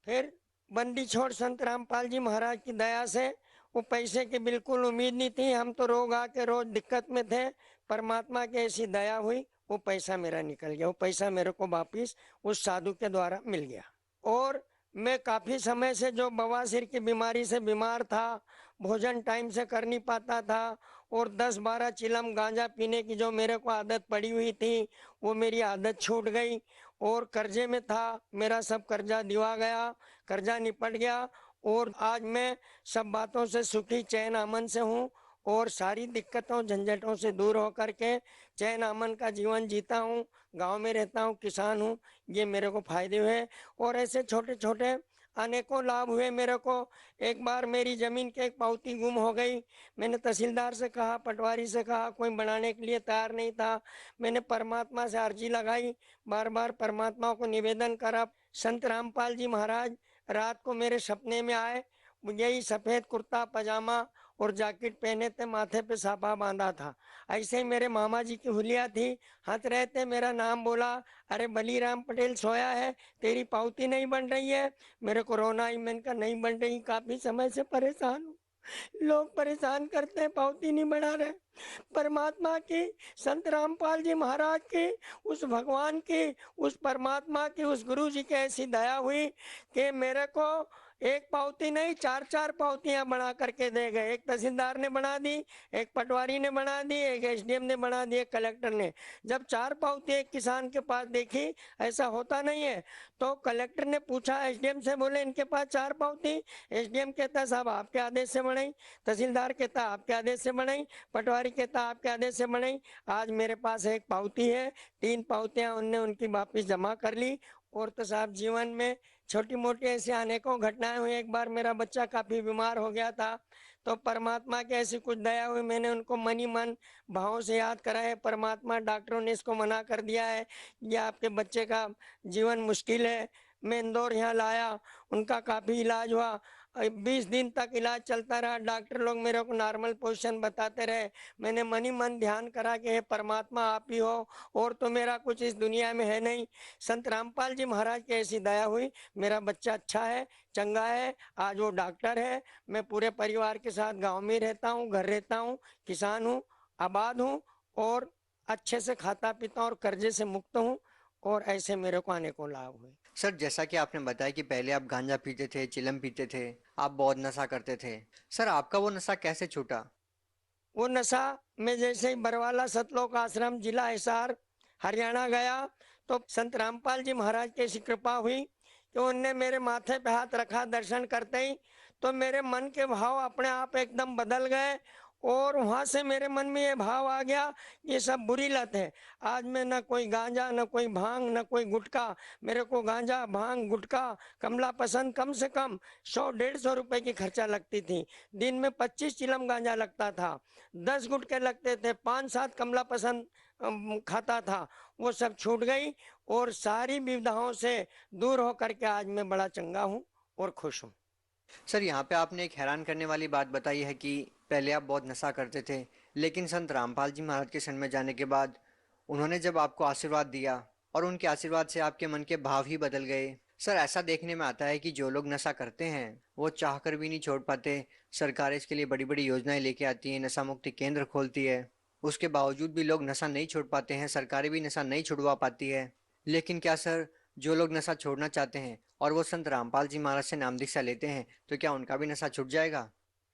फिर बंदी छोड़ संत रामपाल जी महाराज की दया से वो पैसे की बिल्कुल उम्मीद नहीं थी, हम तो रोग आके रोज दिक्कत में थे। परमात्मा की ऐसी दया हुई, वो पैसा मेरा निकल गया। वो पैसा मेरे को वापिस उस साधु के द्वारा मिल गया। और मैं काफ़ी समय से जो बवासीर की बीमारी से बीमार था, भोजन टाइम से कर नहीं पाता था, और 10-12 चिलम गांजा पीने की जो मेरे को आदत पड़ी हुई थी, वो मेरी आदत छूट गई। और कर्जे में था, मेरा सब कर्जा दिवा गया, कर्जा निपट गया। और आज मैं सब बातों से सुखी, चैन अमन से हूँ और सारी दिक्कतों झंझटों से दूर होकर के चैन अमन का जीवन जीता हूँ। गांव में रहता हूँ, किसान हूँ। ये मेरे को फायदे हुए और ऐसे छोटे छोटे अनेकों लाभ हुए मेरे को। एक बार मेरी जमीन की एक पावती गुम हो गई। मैंने तहसीलदार से कहा, पटवारी से कहा, कोई बनाने के लिए तैयार नहीं था। मैंने परमात्मा से अर्जी लगाई, बार बार परमात्मा को निवेदन करा। संत रामपाल जी महाराज रात को मेरे सपने में आए। यही सफ़ेद कुर्ता पजामा और जैकेट पहने थे, माथे पे साफा बांधा था। ऐसे ही मेरे मामा जी की हुलिया थी, हंस रहे थे, मेरा नाम बोला, अरे बलीराम पटेल सोया है, तेरी पावती नहीं बन रही है। मेरे को रोना आई, मैंने कहा नहीं बन रही, काफ़ी समय से परेशान हूँ, लोग परेशान करते हैं, पावती नहीं बढ़ा रहे। परमात्मा की, संत रामपाल जी महाराज की, उस भगवान की, उस परमात्मा की, उस गुरु जी की ऐसी दया हुई कि मेरे को एक पावती नहीं, 4-4 पावतियां बना करके दे गए। एक तहसीलदार ने बना दी, एक पटवारी ने बना दी, एक एसडीएम ने बना दी, एक कलेक्टर ने। जब 4 पावती एक किसान के पास देखी, ऐसा होता नहीं है, तो कलेक्टर ने पूछा एसडीएम से, बोले इनके पास 4 पावती। एसडीएम कहता साहब आपके आदेश से बनाई, तहसीलदार कहता आपके आदेश से बनाई, पटवारी कहता आपके आदेश से बनाई। आज मेरे पास एक पावती है, 3 पावतियां उनने उनकी वापिस जमा कर ली। और तो साहब जीवन में छोटी मोटी ऐसी अनेकों घटनाएं हुई। एक बार मेरा बच्चा काफी बीमार हो गया था, तो परमात्मा की ऐसी कुछ दया हुई, मैंने उनको मनी मन भावों से याद करा है। परमात्मा, डॉक्टरों ने इसको मना कर दिया है, ये आपके बच्चे का जीवन मुश्किल है। मैं इंदौर यहाँ लाया, उनका काफी इलाज हुआ, 20 दिन तक इलाज चलता रहा। डॉक्टर लोग मेरे को नॉर्मल पोजीशन बताते रहे। मैंने मनी मन ध्यान करा कि हे परमात्मा आप ही हो, और तो मेरा कुछ इस दुनिया में है नहीं। संत रामपाल जी महाराज की ऐसी दया हुई, मेरा बच्चा अच्छा है, चंगा है, आज वो डॉक्टर है। मैं पूरे परिवार के साथ गाँव में रहता हूँ, घर रहता हूँ, किसान हूँ, आबाद हूँ, और अच्छे से खाता पीता हूँ और कर्जे से मुक्त हूँ। और ऐसे मेरे को अनेकों लाभ हुए। सर, जैसा कि आपने बताया कि पहले आप गांजा पीते थे, चिलम पीते थे, आप बहुत नशा करते थे। सर, आपका वो नशा कैसे छूटा? वो नशा, मैं जैसे ही बरवाला सतलोक आश्रम जिला हिसार हरियाणा गया, तो संत रामपाल जी महाराज की ऐसी कृपा हुई कि उनने मेरे माथे पे हाथ रखा दर्शन करते ही, तो मेरे मन के भाव अपने आप एकदम बदल गए। और वहां से मेरे मन में ये भाव आ गया, ये सब बुरी लत है। आज मैं न कोई गांजा, न कोई भांग, न कोई गुटखा। मेरे को गांजा, भांग, गुटखा, कमला पसंद कम से कम 100-150 रुपए की खर्चा लगती थी। दिन में 25 चिलम गांजा लगता था, 10 गुटके लगते थे, 5-7 कमला पसंद खाता था। वो सब छूट गई और सारी विविधाओं से दूर होकर के आज मैं बड़ा चंगा हूँ और खुश हूँ। सर, यहाँ पे आपने एक हैरान करने वाली बात बताई है कि पहले आप बहुत नशा करते थे, लेकिन संत रामपाल जी महाराज के शरण में जाने के बाद उन्होंने जब आपको आशीर्वाद दिया और उनके आशीर्वाद से आपके मन के भाव ही बदल गए। सर, ऐसा देखने में आता है कि जो लोग नशा करते हैं वो चाह कर भी नहीं छोड़ पाते। सरकार इसके लिए बड़ी बड़ी योजनाएं लेके आती है, नशा मुक्ति केंद्र खोलती है, उसके बावजूद भी लोग नशा नहीं छोड़ पाते हैं, सरकारें भी नशा नहीं छुड़वा पाती है। लेकिन क्या सर, जो लोग नशा छोड़ना चाहते हैं और वो संत रामपाल जी महाराज से नाम दीक्षा लेते हैं, तो क्या उनका भी नशा छूट जाएगा?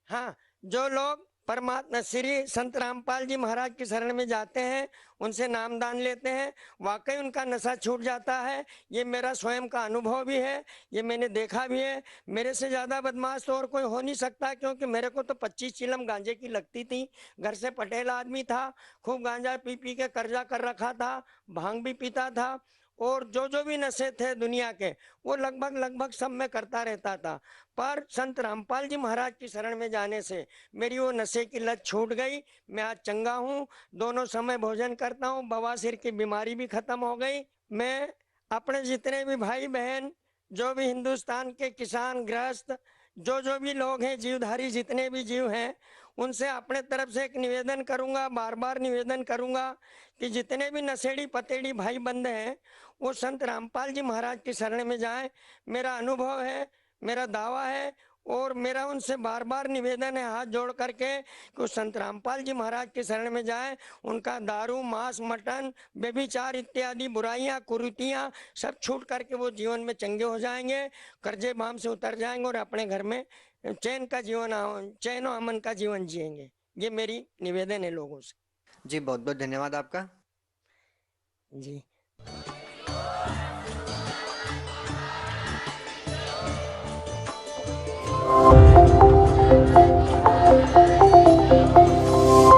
हाँ, जो लोग परमात्मा श्री संत रामपाल जी महाराज की शरण में जाते हैं, उनसे नामदान लेते हैं, वाकई उनका नशा छूट जाता है। ये मेरा स्वयं का अनुभव भी है, ये मैंने देखा भी है। मेरे से ज्यादा बदमाश तो और कोई हो नहीं सकता, क्योंकि मेरे को तो 25 चिलम गांजे की लगती थी। घर से पटेल आदमी था, खूब गांजा पी पी के कर्जा कर रखा था, भांग भी पीता था, और जो भी नशे थे दुनिया के, वो लगभग सब मैं करता रहता था। पर संत रामपाल जी महाराज की शरण में जाने से मेरी वो नशे की लत छूट गई। मैं आज चंगा हूँ, दोनों समय भोजन करता हूँ, बवासीर की बीमारी भी खत्म हो गई। मैं अपने जितने भी भाई बहन, जो भी हिंदुस्तान के किसान गृहस्थ, जो भी लोग हैं, जीवधारी जितने भी जीव हैं, उनसे अपने तरफ से एक निवेदन करूंगा, बार बार निवेदन करूंगा कि जितने भी नशेड़ी पतेड़ी भाई बंदे हैं, वो संत रामपाल जी महाराज की शरण में जाएं। मेरा अनुभव है, मेरा दावा है, और मेरा उनसे बार बार निवेदन है हाथ जोड़ करके कि वो संत रामपाल जी महाराज की शरण में जाएं। उनका दारू, मांस, मटन, व्यभिचार इत्यादि बुराइयां, कुरीतियां सब छूट करके वो जीवन में चंगे हो जाएंगे, कर्जे बाम से उतर जाएंगे और अपने घर में चैन और अमन का जीवन जिएंगे। ये मेरी निवेदन है लोगों से। जी, बहुत बहुत धन्यवाद आपका। जी।